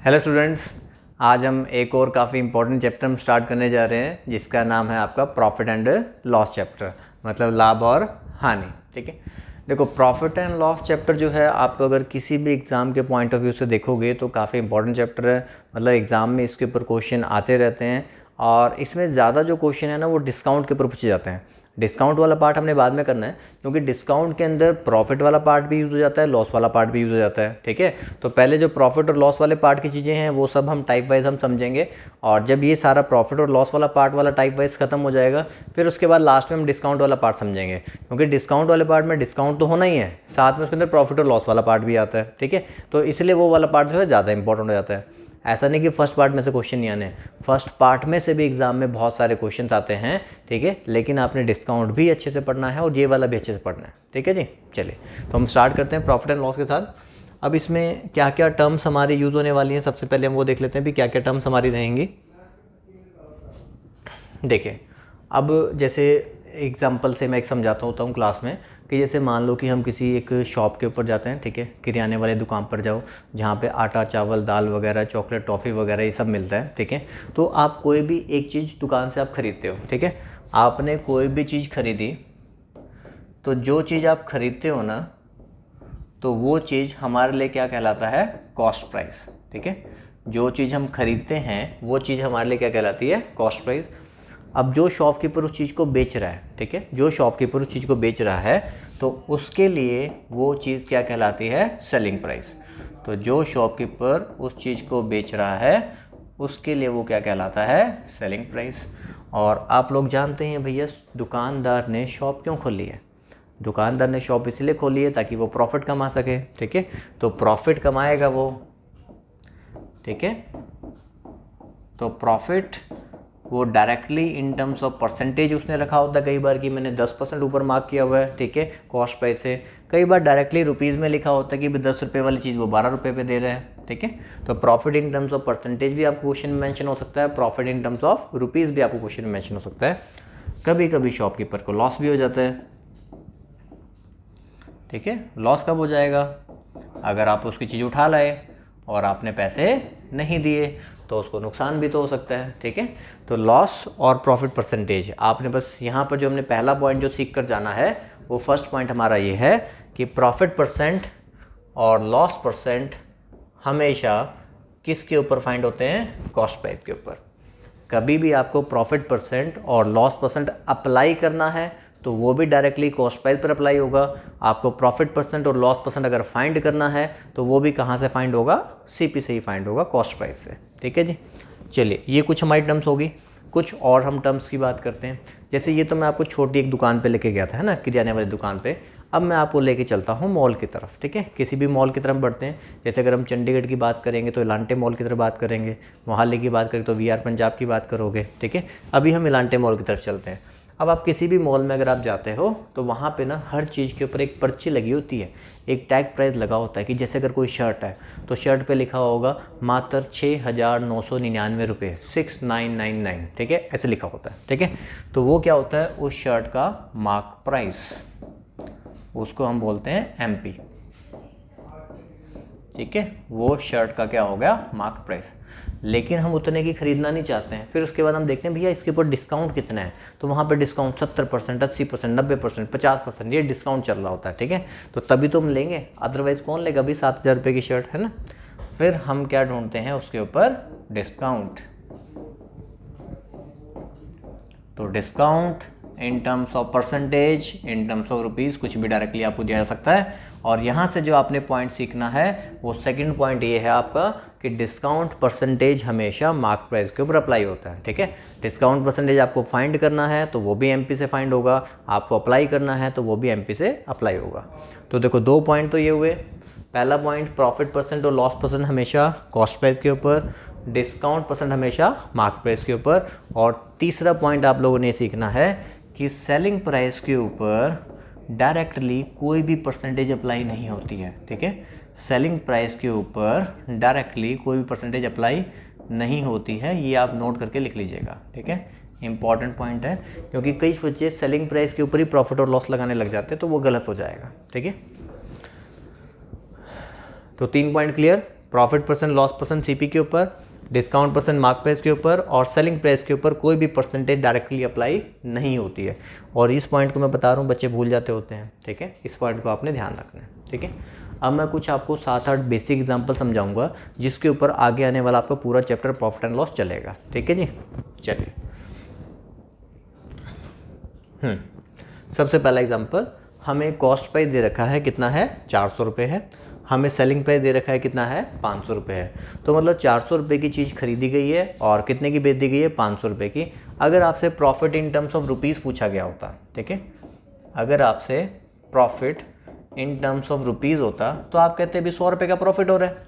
Hello students, आज हम एक और काफ़ी इंपॉर्टेंट चैप्टर हम स्टार्ट करने जा रहे हैं जिसका नाम है आपका प्रॉफिट एंड लॉस चैप्टर, मतलब लाभ और हानि। ठीक है, देखो प्रॉफिट एंड लॉस चैप्टर जो है आपको अगर किसी भी एग्ज़ाम के पॉइंट ऑफ व्यू से देखोगे तो काफ़ी इंपॉर्टेंट चैप्टर है। मतलब एग्ज़ाम में इसके ऊपर क्वेश्चन आते रहते हैं और इसमें ज़्यादा जो क्वेश्चन है ना वो डिस्काउंट के ऊपर पूछे जाते हैं। डिस्काउंट वाला पार्ट हमने बाद में करना है क्योंकि डिस्काउंट के अंदर प्रॉफिट वाला पार्ट भी यूज़ हो जाता है, लॉस वाला पार्ट भी यूज़ हो जाता है। ठीक है, तो पहले जो प्रॉफिट और लॉस वाले पार्ट की चीज़ें हैं वो सब हम टाइप वाइज हम समझेंगे, और जब ये सारा प्रॉफिट और लॉस वाला पार्ट वाला टाइप वाइज खत्म हो जाएगा फिर उसके बाद लास्ट में हम डिस्काउंट वाला पार्ट समझेंगे, क्योंकि डिस्काउंट वाले पार्ट में डिस्काउंट तो होना ही है, साथ में उसके अंदर प्रॉफिट और लॉस वाला पार्ट भी आता है। ठीक है, तो इसलिए वो वाला पार्ट जो है ज़्यादा इंपॉर्टेंट हो जाता है। ऐसा नहीं कि फर्स्ट पार्ट में से क्वेश्चन नहीं आने, फर्स्ट पार्ट में से भी एग्जाम में बहुत सारे क्वेश्चंस आते हैं। ठीक है, लेकिन आपने डिस्काउंट भी अच्छे से पढ़ना है और ये वाला भी अच्छे से पढ़ना है। ठीक है जी, चलिए तो हम स्टार्ट करते हैं प्रॉफिट एंड लॉस के साथ। अब इसमें क्या क्या टर्म्स हमारी यूज़ होने वाली हैं, सबसे पहले हम वो देख लेते हैं भी क्या क्या टर्म्स हमारी रहेंगी। देखिए, अब जैसे एग्जाम्पल से मैं एक समझाता होता हूँ क्लास में कि जैसे मान लो कि हम किसी एक शॉप के ऊपर जाते हैं। ठीक है, किराने वाले दुकान पर जाओ जहाँ पे आटा चावल दाल वगैरह चॉकलेट टॉफ़ी वगैरह ये सब मिलता है। ठीक है, तो आप कोई भी एक चीज़ दुकान से आप ख़रीदते हो। ठीक है, आपने कोई भी चीज़ खरीदी तो जो चीज़ आप खरीदते हो ना तो वो चीज़ हमारे लिए क्या कहलाता है, कॉस्ट प्राइस। ठीक है, जो चीज़ हम खरीदते हैं वो चीज़ हमारे लिए क्या कहलाती है, कॉस्ट प्राइस। अब जो शॉपकीपर उस चीज़ को बेच रहा है, ठीक है, जो शॉपकीपर उस चीज़ को बेच रहा है तो उसके लिए वो चीज़ क्या कहलाती है, सेलिंग प्राइस। तो जो शॉपकीपर उस चीज़ को बेच रहा है उसके लिए वो क्या कहलाता है, सेलिंग प्राइस। और आप लोग जानते हैं भैया दुकानदार ने शॉप क्यों खोली है, दुकानदार ने शॉप इसलिए खोली है ताकि वो प्रॉफिट कमा सके। ठीक है, तो प्रॉफिट कमाएगा वो। ठीक है, तो प्रॉफिट वो directly in terms of percentage उसने रखा होता है कई बार कि मैंने 10% ऊपर मार्क किया हुआ है। ठीक है, कॉस्ट प्राइस से कई बार डायरेक्टली रुपीज़ में लिखा होता है कि 10 रुपये वाली चीज़ वो 12 रुपये पे दे रहे हैं। ठीक है, तो profit in terms of percentage भी आपको क्वेश्चन में मेंशन हो सकता है, profit in terms of rupees भी आपको क्वेश्चन में मेंशन हो सकता है। कभी कभी शॉपकीपर को लॉस भी हो जाता है। ठीक है, लॉस कब हो जाएगा, अगर आप उसकी चीज़ उठा लाए और आपने पैसे नहीं दिए तो उसको नुकसान भी तो हो सकता है। ठीक है, तो लॉस और प्रॉफिट परसेंटेज आपने बस यहाँ पर जो हमने पहला पॉइंट जो सीख कर जाना है वो फर्स्ट पॉइंट हमारा ये है कि प्रॉफिट परसेंट और लॉस परसेंट हमेशा किसके ऊपर फाइंड होते हैं, कॉस्ट प्राइस के ऊपर। कभी भी आपको प्रॉफिट परसेंट और लॉस परसेंट अप्लाई करना है तो वो भी डायरेक्टली कॉस्ट प्राइस पर अप्लाई होगा। आपको प्रॉफिट परसेंट और लॉस परसेंट अगर फाइंड करना है तो वो भी कहाँ से फाइंड होगा, सीपी से ही फाइंड होगा, कॉस्ट प्राइस से। ठीक है जी, चलिए ये कुछ हमारी टर्म्स होगी। कुछ और हम टर्म्स की बात करते हैं। जैसे ये तो मैं आपको छोटी एक दुकान पे लेके गया था, है ना, किराने वाली दुकान पे। अब मैं आपको लेके चलता हूँ मॉल की तरफ। ठीक है, किसी भी मॉल की तरफ बढ़ते हैं। जैसे अगर हम चंडीगढ़ की बात करेंगे तो इलांटे मॉल की तरफ बात करेंगे, मोहाली की बात करें तो वीआर पंजाब की बात करोगे। ठीक है, अभी हम इलांटे मॉल की तरफ चलते हैं। अब आप किसी भी मॉल में अगर आप जाते हो तो वहाँ पे ना हर चीज़ के ऊपर एक पर्ची लगी होती है, एक टैग प्राइस लगा होता है कि जैसे अगर कोई शर्ट है तो शर्ट पे लिखा होगा मात्र 6,999 रुपये, 6,999। ठीक है, ऐसे लिखा होता है। ठीक है, तो वो क्या होता है, उस शर्ट का मार्क प्राइस, उसको हम बोलते हैं एमपी। ठीक है, वो शर्ट का क्या हो गया, मार्क प्राइस। लेकिन हम उतने की खरीदना नहीं चाहते हैं, फिर उसके बाद हम देखते हैं भैया इसके ऊपर डिस्काउंट कितना है, तो वहाँ पे डिस्काउंट 70%, 80%, 90%, 50% ये डिस्काउंट चल रहा होता है। ठीक है, तो तभी तो हम लेंगे, अदरवाइज़ कौन लेगा अभी 7,000 रुपये की शर्ट, है ना। फिर हम क्या ढूंढते हैं उसके ऊपर, डिस्काउंट। तो discount in terms of percentage, in terms of rupees, कुछ भी डायरेक्टली आपको दिया जा सकता है। और यहाँ से जो आपने पॉइंट सीखना है वो सेकंड पॉइंट ये है आपका कि डिस्काउंट परसेंटेज हमेशा मार्क प्राइस के ऊपर अप्लाई होता है। ठीक है, डिस्काउंट परसेंटेज आपको फाइंड करना है तो वो भी एमपी से फाइंड होगा, आपको अप्लाई करना है तो वो भी एमपी से अप्लाई होगा। तो देखो दो पॉइंट तो ये हुए। पहला पॉइंट प्रॉफिट परसेंट और लॉस परसेंट हमेशा कॉस्ट प्राइस के ऊपर, डिस्काउंट परसेंट हमेशा मार्क प्राइस के ऊपर। और तीसरा पॉइंट आप लोगों ने सीखना है कि सेलिंग प्राइस के ऊपर डायरेक्टली कोई भी परसेंटेज अप्लाई नहीं होती है। ठीक है, सेलिंग प्राइस के ऊपर डायरेक्टली कोई भी परसेंटेज अप्लाई नहीं होती है, ये आप नोट करके लिख लीजिएगा। ठीक है, इंपॉर्टेंट पॉइंट है क्योंकि कई बच्चे सेलिंग प्राइस के ऊपर ही प्रॉफिट और लॉस लगाने लग जाते हैं तो वो गलत हो जाएगा। ठीक है, तो 3 point clear. Profit percent loss percent CP के ऊपर, डिस्काउंट परसेंट मार्क प्राइस के ऊपर और सेलिंग प्राइस के ऊपर कोई भी परसेंटेज डायरेक्टली अप्लाई नहीं होती है। और इस पॉइंट को मैं बता रहा हूँ, बच्चे भूल जाते होते हैं, ठीक है, इस पॉइंट को आपने ध्यान रखना है, ठीक है। अब मैं कुछ आपको 7-8 बेसिक एग्जांपल समझाऊंगा जिसके ऊपर आगे आने वाला आपका पूरा चैप्टर प्रॉफिट एंड लॉस चलेगा, ठीक है जी। चलिए सबसे पहला एग्जांपल, हमें कॉस्ट प्राइस दे रखा है कितना है 400 रुपये है, हमें सेलिंग प्राइस दे रखा है कितना है 500 रुपये है। तो मतलब 400 रुपये की चीज़ खरीदी गई है और कितने की बेच दी गई है 500 रुपये की। अगर आपसे profit in terms of rupees पूछा गया होता, ठीक है, अगर आपसे profit in terms of rupees होता तो आप कहते भी 100 रुपये का प्रॉफिट हो रहा है।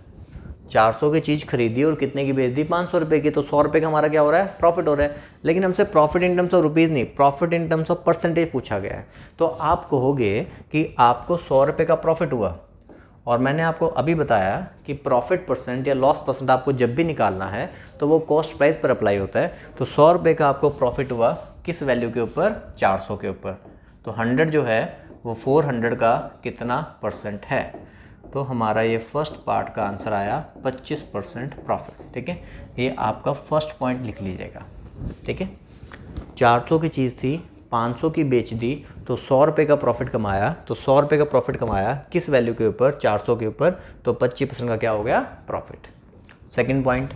400 की चीज़ खरीदी और कितने की बेच दी 500 रुपये की, तो 100 रुपये का हमारा क्या हो रहा है प्रॉफिट हो रहा है। लेकिन हमसे profit in terms of rupees नहीं, profit in terms of percentage पूछा गया है। तो आप कहोगे कि आपको 100 रुपये का प्रॉफिट हुआ, और मैंने आपको अभी बताया कि प्रॉफिट परसेंट या लॉस परसेंट आपको जब भी निकालना है तो वो कॉस्ट प्राइस पर अप्लाई होता है। तो 100 रुपये का आपको प्रॉफिट हुआ किस वैल्यू के ऊपर 400 के ऊपर। तो 100 जो है वो 400 का कितना परसेंट है। तो हमारा ये फर्स्ट पार्ट का आंसर आया 25% प्रॉफिट, ठीक है। ये आपका फर्स्ट पॉइंट लिख लीजिएगा, ठीक है। 400 की चीज़ थी 500 की बेच दी तो 100 रुपये का प्रॉफिट कमाया। तो 100 रुपये का प्रॉफिट कमाया किस वैल्यू के ऊपर 400 के ऊपर, तो 25% का क्या हो गया profit. Second point,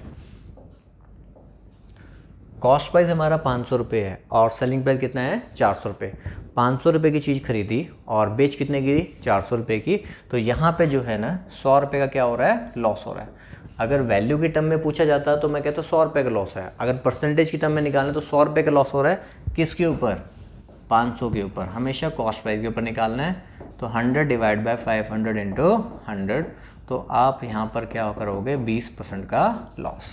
cost price हमारा 500 रुपये है और सेलिंग प्राइस कितना है 400 रुपये। 500 रुपये की चीज़ खरीदी और बेच कितने की 400 रुपये की। तो यहाँ पे जो है ना 100 रुपये का क्या हो रहा है लॉस हो रहा है। अगर वैल्यू की टर्म में पूछा जाता तो मैं कहता 100 रुपये का लॉस है। अगर परसेंटेज की टर्म में निकालना तो 100 रुपये का लॉस हो रहा है किसके ऊपर 500 के ऊपर। हमेशा कॉस्ट प्राइस के ऊपर निकालना है। तो 100 डिवाइड बाय 500 इंटू 100, तो आप यहाँ पर क्या करोगे 20% का लॉस।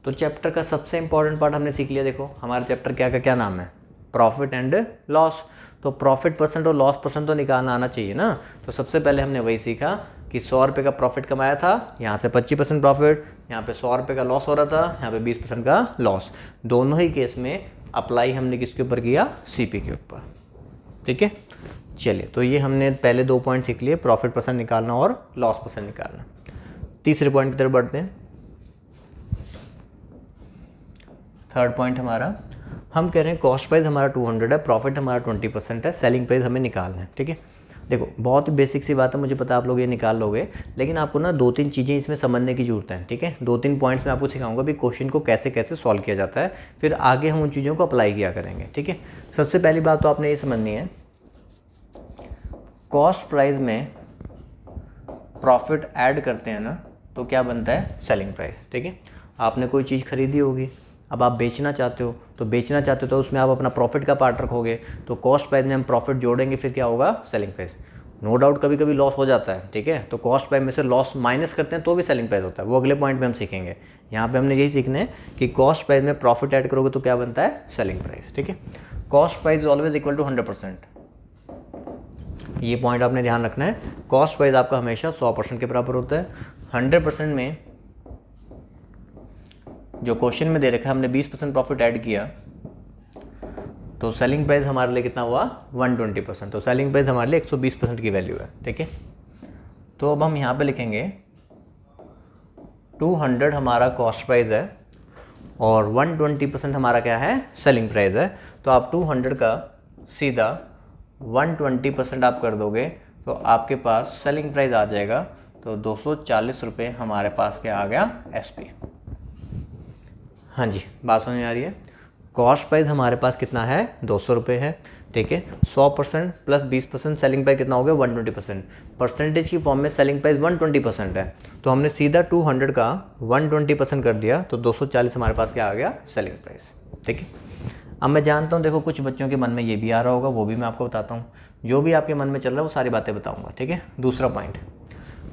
तो चैप्टर का सबसे इंपॉर्टेंट पार्ट हमने सीख लिया। देखो हमारा चैप्टर क्या का क्या नाम है प्रॉफिट एंड लॉस। तो प्रॉफिट परसेंट और लॉस परसेंट तो निकालना आना चाहिए ना। तो सबसे पहले हमने वही सीखा कि 100 रुपये का प्रॉफिट कमाया था, यहाँ से 25% प्रॉफिट, यहाँ पे 100 रुपये का लॉस हो रहा था, यहाँ पे 20% का लॉस। दोनों ही केस में अप्लाई हमने किसके ऊपर किया सीपी के ऊपर, ठीक है। चलिए तो ये हमने पहले 2 पॉइंट सीख लिए, प्रॉफिट परसेंट निकालना और लॉस परसेंट निकालना। तीसरे पॉइंट की तरफ बढ़ते हैं। थर्ड पॉइंट हमारा, हम कह रहे हैं कॉस्ट प्राइस हमारा 200 है, प्रॉफिट हमारा 20% है, सेलिंग प्राइस हमें निकालना है, ठीक है। देखो बहुत ही बेसिक सी बात है, मुझे पता है आप लोग ये निकाल लोगे, लेकिन आपको ना 2-3 चीज़ें इसमें समझने की जरूरत है, ठीक है। 2-3 पॉइंट्स में आपको सिखाऊंगा भी क्वेश्चन को कैसे कैसे सॉल्व किया जाता है, फिर आगे हम उन चीज़ों को अप्लाई किया करेंगे, ठीक है। सबसे पहली बात तो आपने ये समझनी है, कॉस्ट प्राइस में प्रॉफिट ऐड करते हैं ना तो क्या बनता है सेलिंग प्राइस, ठीक है। आपने कोई चीज़ खरीदी होगी, अब आप बेचना चाहते हो तो उसमें आप अपना प्रॉफिट का पार्ट रखोगे, तो कॉस्ट प्राइस में हम प्रॉफिट जोड़ेंगे, फिर क्या होगा सेलिंग प्राइस। नो डाउट कभी कभी लॉस हो जाता है, ठीक है, तो कॉस्ट प्राइस में से लॉस माइनस करते हैं तो भी सेलिंग प्राइस होता है, वो अगले पॉइंट में हम सीखेंगे। यहाँ पे हमने यही सीखना है कि कॉस्ट प्राइस में प्रॉफिट ऐड करोगे तो क्या बनता है सेलिंग प्राइस, ठीक है। Cost price always equal to 100%, ये पॉइंट आपने ध्यान रखना है। कॉस्ट प्राइस आपका हमेशा 100% के बराबर होता है। 100% में जो क्वेश्चन में दे रखा है हमने 20% प्रॉफिट ऐड किया, तो सेलिंग प्राइस हमारे लिए कितना हुआ 120%। तो सेलिंग प्राइस हमारे लिए 120% की वैल्यू है, ठीक है। तो अब हम यहाँ पे लिखेंगे 200 हमारा कॉस्ट प्राइस है और 120% हमारा क्या है सेलिंग प्राइस है। तो आप 200 का सीधा 120% आप कर दोगे तो आपके पास सेलिंग प्राइस आ जाएगा, तो 240 रुपये हमारे पास क्या आ गया एसपी। हाँ जी बात समझ में आ रही है। कॉस्ट प्राइस हमारे पास कितना है 200 रुपये है, ठीक है। 100% प्लस 20% सेलिंग प्राइस कितना हो गया 120%। परसेंटेज की फॉर्म में सेलिंग प्राइस 120% है, तो हमने सीधा 200 का 120% कर दिया, तो 240 हमारे पास क्या आ गया सेलिंग प्राइस, ठीक है। अब मैं जानता हूँ देखो कुछ बच्चों के मन में ये भी आ रहा होगा, वो भी मैं आपको बताता हूँ, जो भी आपके मन में चल रहा है वो सारी बातें बताऊँगा, ठीक है। दूसरा पॉइंट,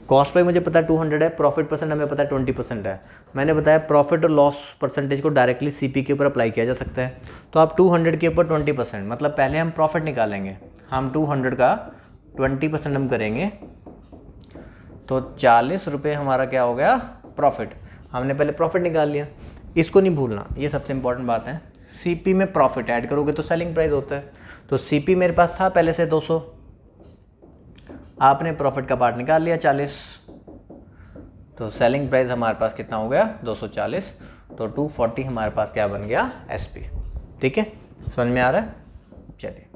कॉस्ट प्राइस मुझे पता है 200 है, प्रॉफिट परसेंट हमें पता है 20% है। मैंने बताया प्रॉफिट और लॉस परसेंटेज को डायरेक्टली सीपी के ऊपर अप्लाई किया जा सकता है। तो आप 200 के ऊपर 20%, मतलब पहले हम प्रॉफिट निकालेंगे, हम 200 का 20% हम करेंगे, तो 40 रुपये हमारा क्या हो गया प्रॉफिट। हमने पहले प्रॉफिट निकाल लिया, इसको नहीं भूलना, ये सबसे इंपॉर्टेंट बात है। सीपी में प्रॉफिट ऐड करोगे तो सेलिंग प्राइस होता है। तो सीपी मेरे पास था पहले से 200, आपने प्रॉफिट का पार्ट निकाल लिया 40, तो सेलिंग प्राइस हमारे पास कितना हो गया 240, तो 240 हमारे पास क्या बन गया SP। ठीक है, समझ में आ रहा है? चलिए,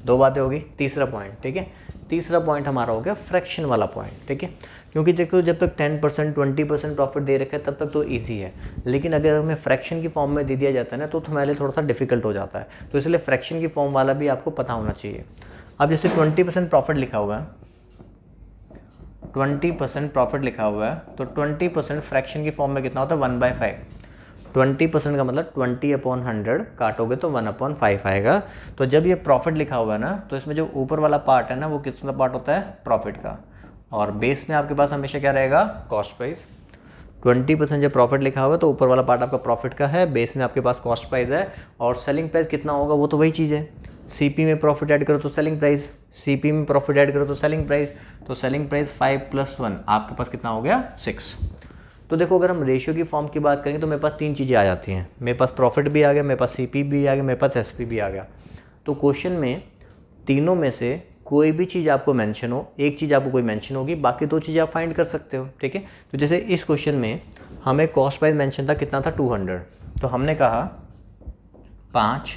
दो बातें होगी। तीसरा पॉइंट, ठीक है, तीसरा पॉइंट हमारा हो गया फ्रैक्शन वाला पॉइंट। ठीक है, क्योंकि देखो जब तक 10% 20% प्रॉफिट दे रखा है तब तक तो ईजी है, लेकिन अगर हमें फ्रैक्शन की फॉर्म में दे दिया जाता है ना तो हमारे लिए थोड़ा सा डिफिकल्ट हो जाता है। तो इसलिए फ्रैक्शन की फॉर्म वाला भी आपको पता होना चाहिए। अब जैसे 20% प्रॉफिट लिखा हुआ है, 20% प्रॉफिट लिखा हुआ है, तो 20% फ्रैक्शन की फॉर्म में कितना होता है 1/5। 20% का मतलब 20/100 काटोगे तो 1/5 आएगा। तो जब ये प्रॉफिट लिखा हुआ है ना, तो इसमें जो ऊपर वाला पार्ट है ना वो किसका पार्ट होता है, प्रॉफिट का, और बेस में आपके पास हमेशा क्या रहेगा, कॉस्ट प्राइस। 20% जब प्रॉफिट लिखा हुआ है तो ऊपर वाला पार्ट आपका प्रॉफिट का है, बेस में आपके पास कॉस्ट प्राइस है, और सेलिंग प्राइस कितना होगा वो तो वही चीज़ है। CP में प्रॉफिट ऐड करो तो सेलिंग प्राइस, CP में प्रॉफिट ऐड करो तो सेलिंग प्राइस, तो सेलिंग प्राइस 5 + 1 आपके पास कितना हो गया 6। तो देखो अगर हम रेशियो की फॉर्म की बात करेंगे तो मेरे पास तीन चीज़ें आ जाती हैं, मेरे पास प्रॉफिट भी आ गया, मेरे पास CP भी आ गया, मेरे पास SP भी आ गया। तो क्वेश्चन में तीनों में से कोई भी चीज़ आपको मेंशन हो, एक चीज़ आपको कोई मेंशन होगी, बाकी दो चीज़ें आप फाइंड कर सकते हो। ठीक है, तो जैसे इस क्वेश्चन में हमें कॉस्ट प्राइस मेंशन था, कितना था 200, तो हमने कहा 5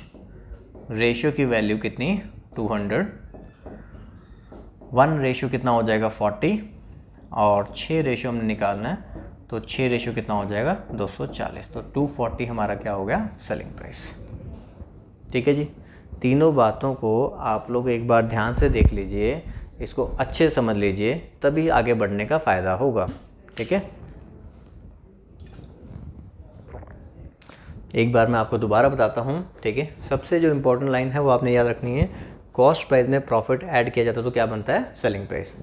रेशियो की वैल्यू कितनी 200, 1 रेशियो कितना हो जाएगा 40, और 6 रेशियो हमने निकालना है, तो 6 रेशियो कितना हो जाएगा 240। तो 240 हमारा क्या हो गया सेलिंग प्राइस। ठीक है जी, तीनों बातों को आप लोग एक बार ध्यान से देख लीजिए, इसको अच्छे समझ लीजिए, तभी आगे बढ़ने का फ़ायदा होगा। ठीक है, एक बार मैं आपको दोबारा बताता हूँ। ठीक है, सबसे जो इम्पोर्टेंट लाइन है वो आपने याद रखनी है, कॉस्ट प्राइस में प्रॉफिट ऐड किया जाता है तो क्या बनता है selling price.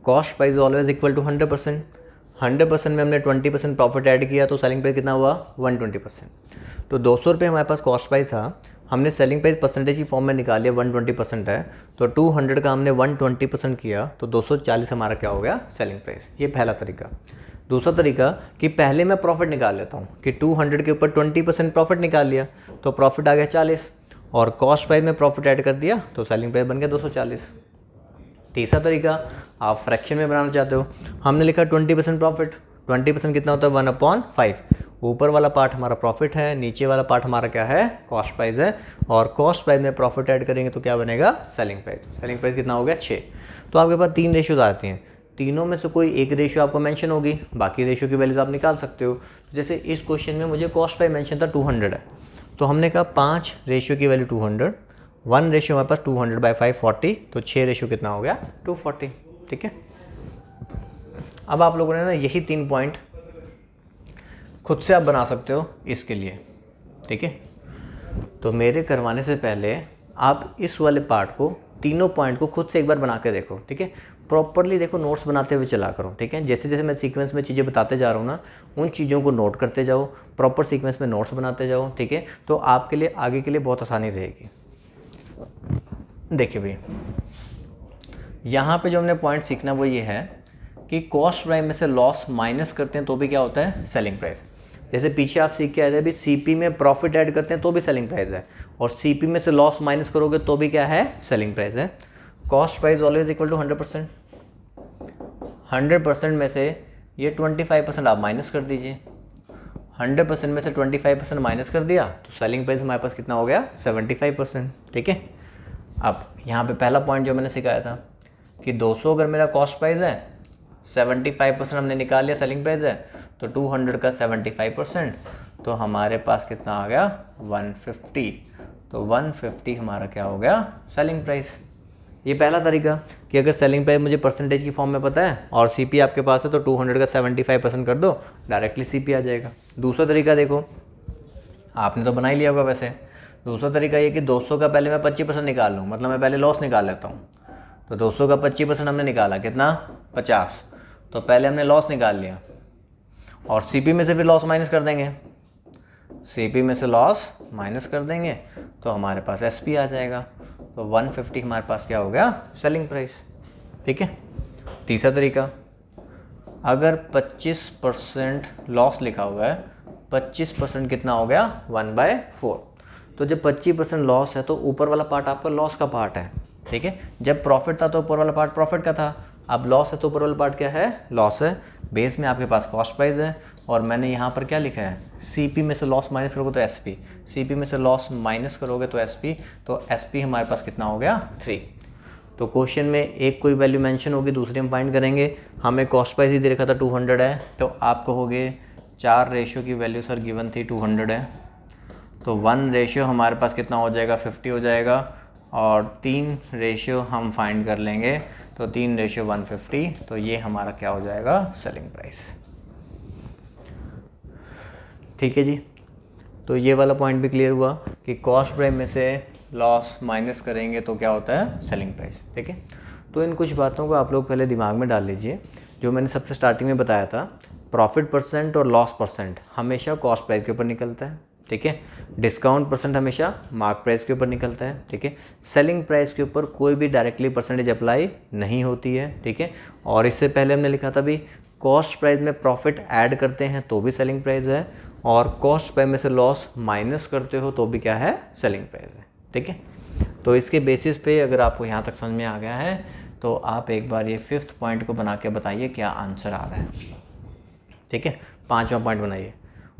Cost price always equal to 100%, 100% में हमने 20% प्रॉफिट ऐड किया तो सेलिंग प्राइस कितना हुआ 120%। तो 200 रुपये हमारे पास कॉस्ट प्राइस था, हमने सेलिंग प्राइस परसेंटेज की फॉर्म में निकाल लिया, 120% है, तो 200 का हमने 120% किया तो 240 हमारा क्या हो गया सेलिंग प्राइस। ये पहला तरीका। दूसरा तरीका कि पहले मैं प्रॉफिट निकाल लेता हूँ कि 200 के ऊपर 20% प्रॉफिट निकाल लिया तो प्रॉफिट आ गया 40, और कॉस्ट प्राइस में प्रॉफिट ऐड कर दिया तो सेलिंग प्राइस बन गया 240। तीसरा तरीका, आप फ्रैक्शन में बनाना चाहते हो, हमने लिखा 20% प्रॉफिट, 20% कितना होता है 1/5, ऊपर वाला पार्ट हमारा प्रॉफिट है, नीचे वाला पार्ट हमारा क्या है कॉस्ट प्राइस है, और कॉस्ट प्राइस में प्रॉफिट ऐड करेंगे तो क्या बनेगा सेलिंग प्राइस। सेलिंग प्राइस कितना हो गया 6। तो आपके पास 3 रेशियोज आती हैं, तीनों में से कोई एक रेशियो आपको मेंशन होगी, बाकी रेशियो की वैल्यूज आप निकाल सकते हो। जैसे इस क्वेश्चन में मुझे कॉस्ट प्राइस मेंशन था 200 है, तो हमने कहा 5 रेशियो की वैल्यू 200, 1 रेशियो हमारे पास 200/5 40, तो 6 रेशियो कितना हो गया 240। ठीक है, अब आप लोगों ने ना यही 3 पॉइंट खुद से आप बना सकते हो इसके लिए। ठीक है, तो मेरे करवाने से पहले आप इस वाले पार्ट को, तीनों पॉइंट को खुद से एक बार बना के देखो। ठीक है, प्रॉपरली देखो, नोट्स बनाते हुए चला करो। ठीक है, जैसे जैसे मैं सीक्वेंस में चीज़ें बताते जा रहा हूँ ना, उन चीज़ों को नोट करते जाओ, प्रॉपर सीक्वेंस में नोट्स बनाते जाओ। ठीक है, तो आपके लिए आगे के लिए बहुत आसानी रहेगी। देखिए भैया, यहाँ पे जो हमने पॉइंट सीखना वो ये है कि कॉस्ट प्राइस में से लॉस माइनस करते हैं तो भी क्या होता है सेलिंग प्राइस। जैसे पीछे आप सीख के आए थे अभी, CP में प्रॉफिट ऐड करते हैं तो भी सेलिंग प्राइस है, और CP में से लॉस माइनस करोगे तो भी क्या है सेलिंग प्राइस है। Cost price always equal to 100%, 100% में से ये 25% आप माइनस कर दीजिए, 100% में से 25% माइनस कर दिया तो सेलिंग प्राइस हमारे पास कितना हो गया 75%। ठीक है, अब यहाँ पे पहला पॉइंट जो मैंने सिखाया था कि 200 अगर मेरा कॉस्ट प्राइस है, 75% हमने निकाल लिया सेलिंग प्राइस है, तो 200 का 75%, तो हमारे पास कितना आ गया 150। तो 150 हमारा क्या हो गया सेलिंग प्राइस। ये पहला तरीका कि अगर सेलिंग प्राइस मुझे परसेंटेज की फॉर्म में पता है और CP आपके पास है तो 200 का 75% कर दो, डायरेक्टली CP आ जाएगा। दूसरा तरीका देखो, आपने तो बना ही लिया होगा वैसे। दूसरा तरीका ये कि 200 का पहले मैं 25% निकाल लूँ, मतलब मैं पहले लॉस निकाल लेता हूँ। तो 200 का 25% हमने निकाला, कितना 50, तो पहले हमने लॉस निकाल लिया, और CP में से फिर लॉस माइनस कर देंगे, CP में से लॉस माइनस कर देंगे तो हमारे पास SP आ जाएगा। तो 150 हमारे पास क्या हो गया सेलिंग प्राइस। ठीक है, तीसरा तरीका, अगर 25% लॉस लिखा हुआ है, 25% कितना हो गया 1/4, तो जब 25% लॉस है तो ऊपर वाला पार्ट आपका लॉस का पार्ट है। ठीक है, जब प्रॉफिट था तो ऊपर वाला पार्ट प्रॉफिट का था, अब लॉस है तो ऊपर वाला पार्ट क्या है लॉस है, बेस में आपके पास कॉस्ट प्राइस है और मैंने यहाँ पर क्या लिखा है, CP में से लॉस माइनस करोगे तो SP, CP में से लॉस माइनस करोगे तो SP, तो SP हमारे पास कितना हो गया 3। तो क्वेश्चन में एक कोई वैल्यू मेंशन होगी, दूसरी हम फाइंड करेंगे। हमें कॉस्ट प्राइस ही दे रखा था 200 है, तो आप कहोगे 4 रेशियो की वैल्यू सर गिवन थी 200 है, तो 1 रेशियो हमारे पास कितना हो जाएगा 50 हो जाएगा, और 3 रेशियो हम फाइंड कर लेंगे, तो 3 रेशियो 150, तो ये हमारा क्या हो जाएगा सेलिंग प्राइस। ठीक है जी, तो ये वाला पॉइंट भी क्लियर हुआ कि कॉस्ट प्राइस में से लॉस माइनस करेंगे तो क्या होता है सेलिंग प्राइस। ठीक है, तो इन कुछ बातों को आप लोग पहले दिमाग में डाल लीजिए। जो मैंने सबसे स्टार्टिंग में बताया था, प्रॉफिट परसेंट और लॉस परसेंट हमेशा कॉस्ट प्राइस के ऊपर निकलता है। ठीक है, डिस्काउंट परसेंट हमेशा मार्क प्राइस के ऊपर निकलता है। ठीक है, सेलिंग प्राइस के ऊपर कोई भी डायरेक्टली परसेंटेज अप्लाई नहीं होती है। ठीक है, और इससे पहले हमने लिखा था भी कॉस्ट प्राइस में प्रॉफिट ऐड करते हैं तो भी सेलिंग प्राइस है, और कॉस्ट प्राइस में से लॉस माइनस करते हो तो भी क्या है सेलिंग प्राइस है। ठीक है, तो इसके बेसिस पे अगर आपको यहाँ तक समझ में आ गया है तो आप एक बार ये 5th पॉइंट को बना के बताइए क्या आंसर आ रहा है। ठीक है, 5वां पॉइंट बनाइए।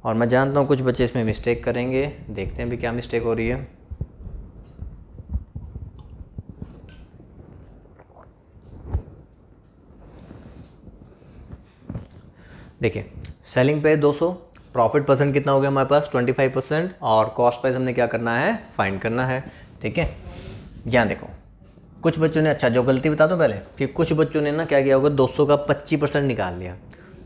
और मैं जानता हूँ कुछ बच्चे इसमें मिस्टेक करेंगे, देखते हैं भी क्या मिस्टेक हो रही है। देखिए, सेलिंग प्राइस 200, प्रॉफिट परसेंट कितना हो गया हमारे पास 25%, और कॉस्ट प्राइस हमने क्या करना है फाइंड करना है। ठीक है, यहाँ देखो कुछ बच्चों ने, अच्छा जो गलती बता दो पहले कि कुछ बच्चों ने ना क्या किया होगा 200 का 25% निकाल लिया,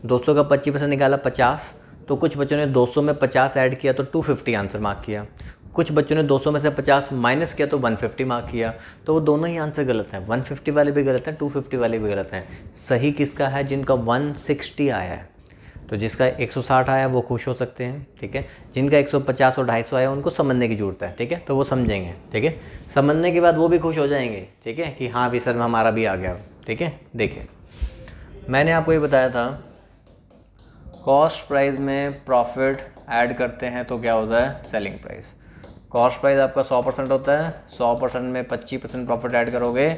200 का 25% निकाला 50, तो कुछ बच्चों ने 200 में 50 ऐड किया तो 250 आंसर मार्क किया, कुछ बच्चों ने 200 में से 50 माइनस किया तो 150 मार्क किया। तो वो दोनों ही आंसर गलत हैं, 150 वाले भी गलत हैं, 250 वाले भी गलत हैं। सही किसका है, जिनका 160 आया है। तो जिसका 160 आया वो खुश हो सकते हैं। ठीक है, जिनका 150 और 250 आया उनको समझने की ज़रूरत है। ठीक है, तो वो समझेंगे। ठीक है, समझने के बाद वो भी खुश हो जाएंगे। ठीक है, कि हाँ भी सर हमारा भी आ गया। ठीक है, देखिए मैंने आपको ये बताया था कॉस्ट प्राइस में प्रॉफिट ऐड करते हैं तो क्या होता है सेलिंग प्राइस। कॉस्ट प्राइस आपका 100% होता है, 100% में 25% प्रॉफिट ऐड करोगे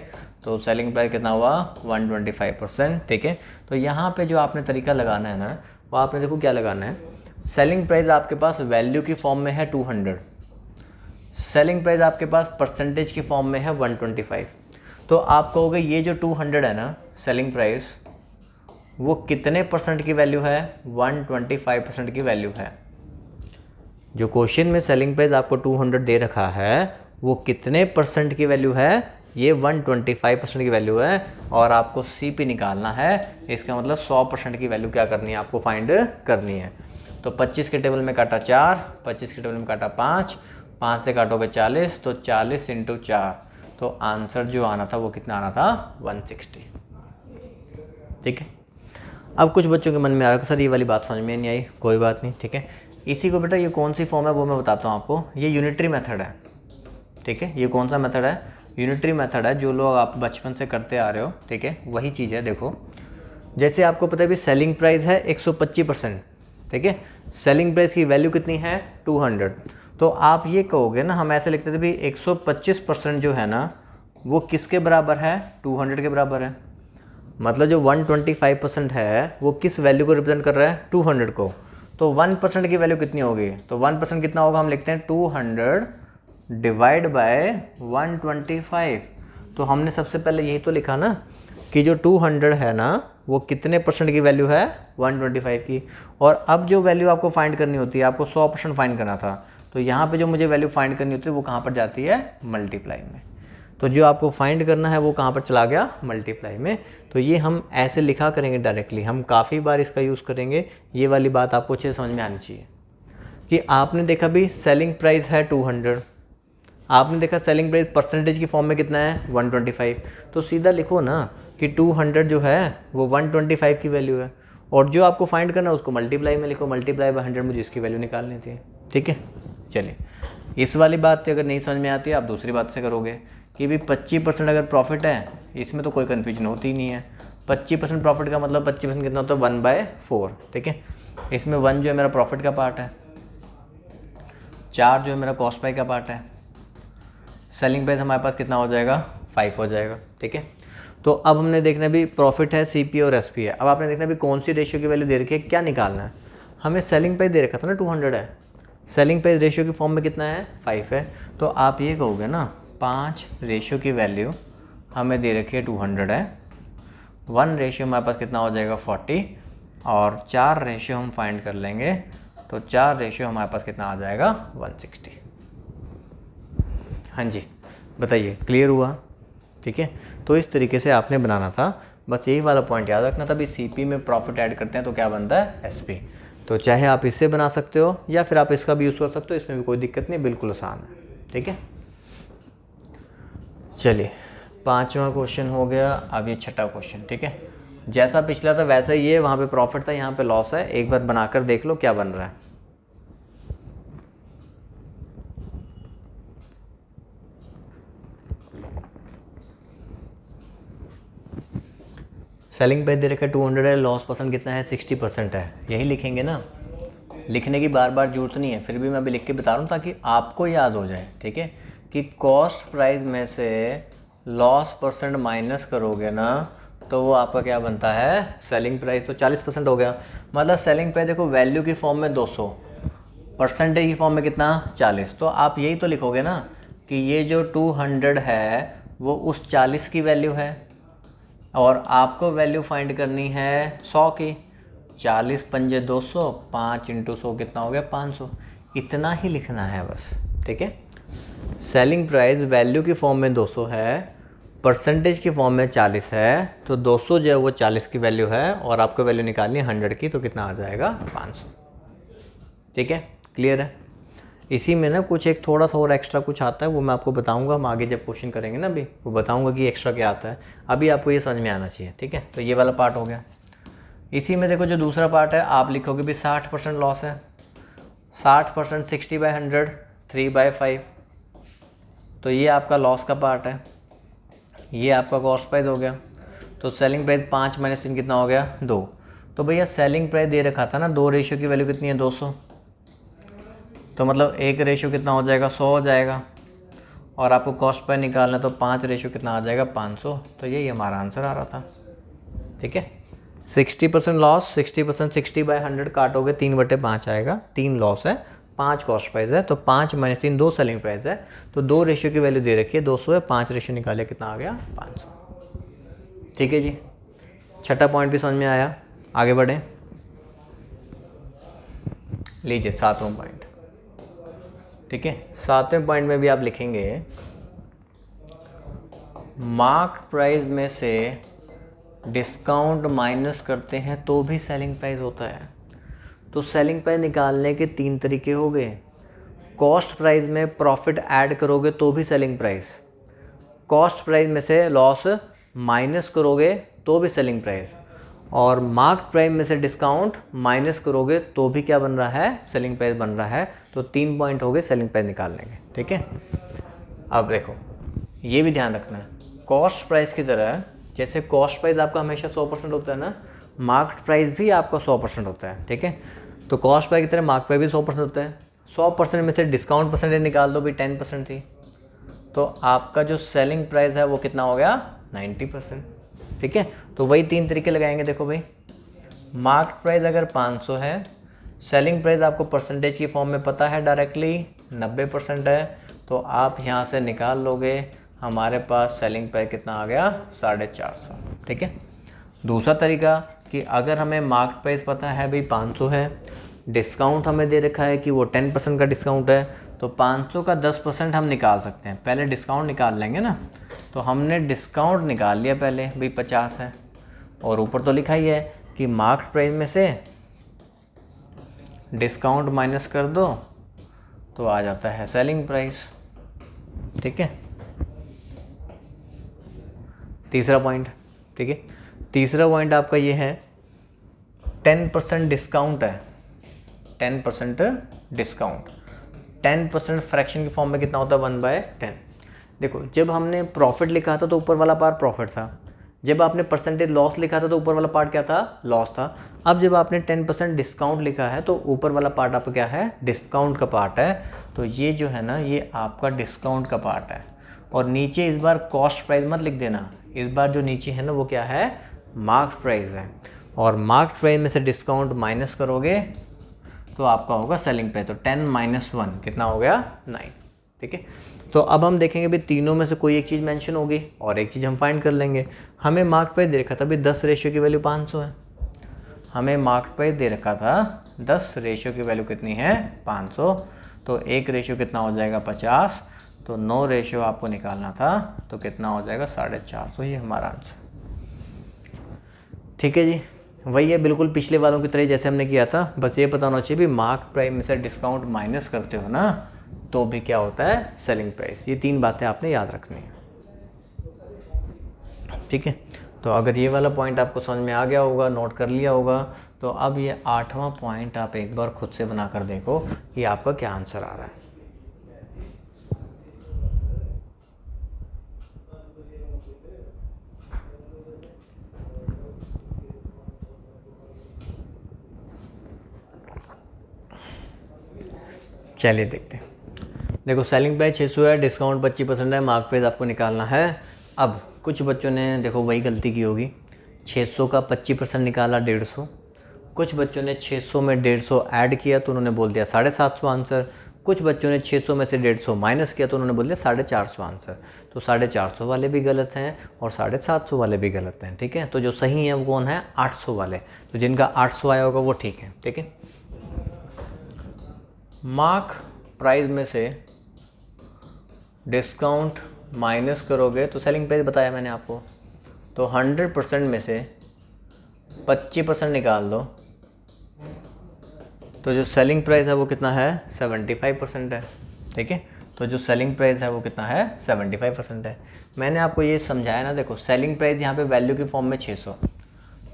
तो सेलिंग प्राइस कितना हुआ 125%। ठीक है, तो यहाँ पे जो आपने तरीका लगाना है ना, वो आपने देखो क्या लगाना है, सेलिंग प्राइस आपके पास वैल्यू की फॉर्म में है 200, सेलिंग प्राइस आपके पास परसेंटेज की फॉर्म में है 125। तो आप कहोगे ये जो 200 है ना सेलिंग प्राइस, वो कितने परसेंट की वैल्यू है, 125% की वैल्यू है। जो क्वेश्चन में सेलिंग प्राइस आपको 200 दे रखा है वो कितने परसेंट की वैल्यू है, ये 125% की वैल्यू है, और आपको CP निकालना है। इसका मतलब 100% की वैल्यू क्या करनी है, आपको फाइंड करनी है। तो 25 के टेबल में काटा 4, 25 के टेबल में काटा 5, 5 से काटोगे 40, तो 40 × 4, तो आंसर जो आना था वो कितना आना था 160। ठीक है, अब कुछ बच्चों के मन में आ रहा है सर ये वाली बात समझ में नहीं आई, कोई बात नहीं। ठीक है, इसी को बेटा ये कौन सी फॉर्म है वो मैं बताता हूँ आपको, ये यूनिटरी मेथड है। ठीक है, ये कौन सा मेथड है, यूनिटरी मेथड है, जो लोग आप बचपन से करते आ रहे हो। ठीक है, वही चीज़ है। देखो जैसे आपको पता है भी सेलिंग प्राइस है 125%। ठीक है, सेलिंग प्राइस की वैल्यू कितनी है 200, तो आप ये कहोगे ना, हम ऐसे लिखते थे भी 125% जो है ना वो किसके बराबर है, 200 के बराबर है। मतलब जो 125% है वो किस वैल्यू को रिप्रेजेंट कर रहा है, 200 को। तो 1% की वैल्यू कितनी होगी, तो 1% कितना होगा, हम लिखते हैं 200 डिवाइड बाय 125। तो हमने सबसे पहले यही तो लिखा ना कि जो 200 है ना वो कितने परसेंट की वैल्यू है, 125 की। और अब जो वैल्यू आपको फाइंड करनी होती है, आपको 100% फाइंड करना था, तो यहाँ पे जो मुझे वैल्यू फाइंड करनी होती है वो कहाँ पर जाती है, मल्टीप्लाई में। तो जो आपको फाइंड करना है वो कहाँ पर चला गया, मल्टीप्लाई में। तो ये हम ऐसे लिखा करेंगे डायरेक्टली, हम काफ़ी बार इसका यूज़ करेंगे। ये वाली बात आपको अच्छे से समझ में आनी चाहिए कि आपने देखा भी सेलिंग प्राइस है 200, आपने देखा सेलिंग प्राइस परसेंटेज की फॉर्म में कितना है 125, तो सीधा लिखो ना कि 200 जो है वो 125 की वैल्यू है, और जो आपको फाइंड करना है उसको मल्टीप्लाई में लिखो, मल्टीप्लाई बाय 100 मुझे इसकी वैल्यू निकालनी थी। ठीक है, चलिए इस वाली बात अगर नहीं समझ में आती है आप दूसरी बात से करोगे कि भी 25% अगर प्रॉफिट है, इसमें तो कोई कन्फ्यूजन होती ही नहीं है। 25% प्रॉफिट का मतलब 25% कितना होता है 1/4। ठीक है, इसमें 1 जो है मेरा प्रॉफिट का पार्ट है, 4 जो है मेरा कॉस्ट प्राइस का पार्ट है, सेलिंग प्राइस हमारे पास कितना हो जाएगा 5 हो जाएगा। ठीक है, तो अब हमने देखना भी प्रॉफिट है, CP और SP है। अब आपने देखना भी कौन सी रेशियो की वैल्यू दे रखी है, क्या निकालना है। हमें सेलिंग प्राइस दे रखा था ना 200 है, सेलिंग प्राइस रेशियो की फॉर्म में कितना है 5 है। तो आप ये कहोगे ना 5 रेशियो की वैल्यू हमें दे रखी है 200 है, 1 रेशियो हमारे पास कितना हो जाएगा 40 और 4 रेशियो हम फाइंड कर लेंगे तो 4 रेशियो हमारे पास कितना आ जाएगा 160। हाँ जी बताइए क्लियर हुआ? ठीक है, तो इस तरीके से आपने बनाना था, बस यही वाला पॉइंट याद रखना था भी CP में प्रॉफिट ऐड करते हैं तो क्या बनता है SP। तो चाहे आप इससे बना सकते हो या फिर आप इसका भी यूज़ कर सकते हो, इसमें भी कोई दिक्कत नहीं, बिल्कुल आसान है। ठीक है, चलिए 5वां क्वेश्चन हो गया, अब ये 6ठा क्वेश्चन। ठीक है, जैसा पिछला था वैसा ही है, वहाँ पे प्रॉफिट था, यहाँ पे लॉस है। एक बार बनाकर देख लो क्या बन रहा है। सेलिंग प्राइस दे रखा है 200 है, लॉस परसेंट कितना है 60% है, यही लिखेंगे ना। लिखने की बार बार जरूरत नहीं है, फिर भी मैं अभी लिख के बता रहा हूँ ताकि आपको याद हो जाए। ठीक है, कि कॉस्ट प्राइस में से लॉस परसेंट माइनस करोगे ना तो वो आपका क्या बनता है सेलिंग प्राइस। तो 40% हो गया, मतलब सेलिंग प्राइस देखो वैल्यू की फॉर्म में 200, परसेंटेज की फॉर्म में कितना 40। तो आप यही तो लिखोगे ना कि ये जो 200 है वो उस 40 की वैल्यू है और आपको वैल्यू फाइंड करनी है 100 की। 40 पंजे 200, 5 × 100 कितना हो गया 500। इतना ही लिखना है बस। ठीक है, सेलिंग प्राइस वैल्यू की फॉर्म में 200 है, परसेंटेज की फॉर्म में 40 है, तो 200 जो है वो 40 की वैल्यू है और आपको वैल्यू निकालनी है 100 की, तो कितना आ जाएगा 500। ठीक है, क्लियर है? इसी में ना कुछ एक थोड़ा सा और एक्स्ट्रा कुछ आता है, वो मैं आपको बताऊंगा, हम आगे जब क्वेश्चन करेंगे ना अभी वो बताऊंगा कि एक्स्ट्रा क्या आता है। अभी आपको ये समझ में आना चाहिए। ठीक है, तो ये वाला पार्ट हो गया। इसी में देखो जो दूसरा पार्ट है, आप लिखोगे भी 60% लॉस है, 60% 60/100 3/5, तो ये आपका लॉस का पार्ट है, ये आपका कॉस्ट प्राइस हो गया। तो सेलिंग प्राइस 5 - 3 कितना हो गया 2। तो भैया सेलिंग प्राइस दे रखा था ना, 2 रेशियो की वैल्यू कितनी है 200, तो मतलब 1 रेशियो कितना हो जाएगा 100 हो जाएगा, और आपको कॉस्ट प्राइस निकालना है तो 5 रेशियो कितना आ जाएगा 500। तो यही हमारा आंसर आ रहा था। ठीक है, 60% लॉस, 60% 60/100 काटोगे 3/5 आएगा, 3 लॉस है, 5 कॉस्ट प्राइस है, तो 5 - 3 2 सेलिंग प्राइस है, तो 2 रेशियो की वैल्यू दे रखी है 200 है, 5 रेशियो निकाले कितना आ गया 500। ठीक है जी, 6ठा पॉइंट भी समझ में आया, आगे बढ़ें। लीजिए 7वां पॉइंट। ठीक है, 7वें पॉइंट में भी आप लिखेंगे मार्क्ड प्राइस में से डिस्काउंट माइनस करते हैं तो भी सेलिंग प्राइस होता है। तो सेलिंग प्राइस निकालने के 3 तरीके हो गए। कॉस्ट प्राइस में प्रॉफिट ऐड करोगे तो भी सेलिंग प्राइस, कॉस्ट प्राइस में से लॉस माइनस करोगे तो भी सेलिंग प्राइस, और मार्क्ड प्राइस में से डिस्काउंट माइनस करोगे तो भी क्या बन रहा है सेलिंग प्राइस बन रहा है। तो 3 पॉइंट हो गए सेलिंग प्राइस निकालने के। ठीक है, अब देखो ये भी ध्यान रखना है, कॉस्ट प्राइस की तरह जैसे कॉस्ट प्राइस आपका हमेशा 100% होता है ना, मार्क्ड प्राइस भी आपका 100% होता है। ठीक है, तो कॉस्ट प्राइस की तरह मार्क्ड प्राइस भी 100% होता है। 100% में से डिस्काउंट परसेंटेज निकाल दो भी 10% थी, तो आपका जो सेलिंग प्राइस है वो कितना हो गया 90%। ठीक है, तो वही 3 तरीके लगाएंगे। देखो भाई, मार्क्ड प्राइस अगर 500 है, सेलिंग प्राइस आपको परसेंटेज की फॉर्म में पता है डायरेक्टली 90% है, तो आप यहाँ से निकाल लोगे, हमारे पास सेलिंग प्राइस कितना आ गया 450। ठीक है, दूसरा तरीका कि अगर हमें मार्क्ड प्राइस पता है भाई 500 है, डिस्काउंट हमें दे रखा है कि वो 10% का डिस्काउंट है, तो 500 का 10% हम निकाल सकते हैं। पहले डिस्काउंट निकाल लेंगे ना, तो हमने डिस्काउंट निकाल लिया पहले भाई 50 है, और ऊपर तो लिखा ही है कि मार्क्ड प्राइस में से डिस्काउंट माइनस कर दो तो आ जाता है सेलिंग प्राइस। ठीक है, तीसरा पॉइंट। ठीक है, तीसरा पॉइंट आपका ये है 10% डिस्काउंट है, 10% डिस्काउंट, 10% फ्रैक्शन की फॉर्म में कितना होता है 1/10। देखो जब हमने प्रॉफिट लिखा था तो ऊपर वाला पार्ट प्रॉफिट था, जब आपने परसेंटेज लॉस लिखा था तो ऊपर वाला पार्ट क्या था लॉस था। अब जब आपने 10% डिस्काउंट लिखा है तो ऊपर वाला पार्ट आपका क्या है डिस्काउंट का पार्ट है। तो ये जो है ना ये आपका डिस्काउंट का पार्ट है, और नीचे इस बार कॉस्ट प्राइस मत लिख देना, इस बार जो नीचे है ना वो क्या है, मार्क्ड प्राइस है। और मार्क्ड प्राइस में से डिस्काउंट माइनस करोगे तो आपका होगा सेलिंग प्राइस। तो 10 - 1 कितना हो गया, 9। ठीक है, तो अब हम देखेंगे भी तीनों में से कोई एक चीज़ मेंशन होगी और एक चीज़ हम फाइंड कर लेंगे। हमें मार्क प्राइस दे रखा था भी 10 रेशियो की वैल्यू 500 है, हमें मार्क प्राइस दे रखा था 10 रेशियो की वैल्यू कितनी है, 500। तो एक रेशियो कितना हो जाएगा, 50। तो 9 रेशियो आपको निकालना था, तो कितना हो जाएगा, 450। ये हमारा आंसर। ठीक है जी, वही है बिल्कुल पिछले वालों की तरह जैसे हमने किया था, बस ये पता होना चाहिए भी मार्क प्राइस में से डिस्काउंट माइनस करते हो ना तो भी क्या होता है, सेलिंग प्राइस। ये 3 बातें आपने याद रखनी है। ठीक है, तो अगर ये वाला पॉइंट आपको समझ में आ गया होगा, नोट कर लिया होगा, तो अब ये 8वां पॉइंट आप एक बार खुद से बना कर देखो कि आपका क्या आंसर आ रहा है। चलिए देखते हैं। देखो सेलिंग प्राइस 600 है, डिस्काउंट 25% है, मार्क प्राइस आपको निकालना है। अब कुछ बच्चों ने देखो वही गलती की होगी, 600 का 25% निकाला 150। कुछ बच्चों ने 600 में 150 ऐड किया तो उन्होंने बोल दिया 750 आंसर। कुछ बच्चों ने 600 में से 150 माइनस किया तो उन्होंने बोल दिया 450 आंसर। तो 450 वाले भी गलत हैं और 750 वाले भी गलत हैं। ठीक है, तो जो सही है वो कौन है, 800 वाले। तो जिनका 800 आया होगा वो ठीक है। ठीक है, मार्क प्राइस में से डिस्काउंट माइनस करोगे तो सेलिंग प्राइस बताया मैंने आपको, तो 100% में से 25% निकाल दो तो जो सेलिंग प्राइस है वो कितना है, 75% है। ठीक है, तो जो सेलिंग प्राइस है वो कितना है, 75% है। मैंने आपको ये समझाया ना, देखो सेलिंग प्राइस यहाँ पे वैल्यू की फॉर्म में 600,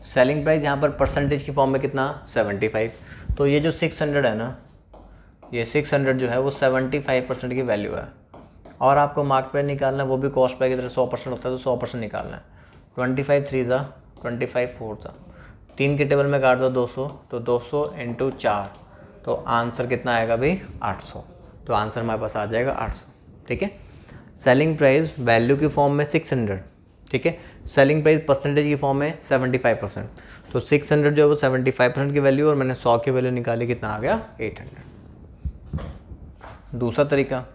सेलिंग प्राइस यहाँ पर परसेंटेज की फॉर्म में कितना, 75। तो ये जो 600 है ना, ये 600 जो है वो 75% की वैल्यू है। और आपको मार्क प्राइस निकालना है, वो भी कॉस्ट प्राइस की तरह 100% होता है, तो 100% निकालना है। 25 3 ज़ा 25 4 ज़ा 3 के टेबल में काट दो 200, तो 200 × 4, तो आंसर कितना आएगा भाई, 800। तो आंसर हमारे पास आ जाएगा 800। ठीक है, सेलिंग प्राइस वैल्यू की फॉर्म में 600। ठीक है, सेलिंग प्राइस परसेंटेज की फॉर्म में 75%। तो 600 जो है वो 75% की वैल्यू, और मैंने 100 की वैल्यू निकाली, कितना आ गया, 800। दूसरा तरीका,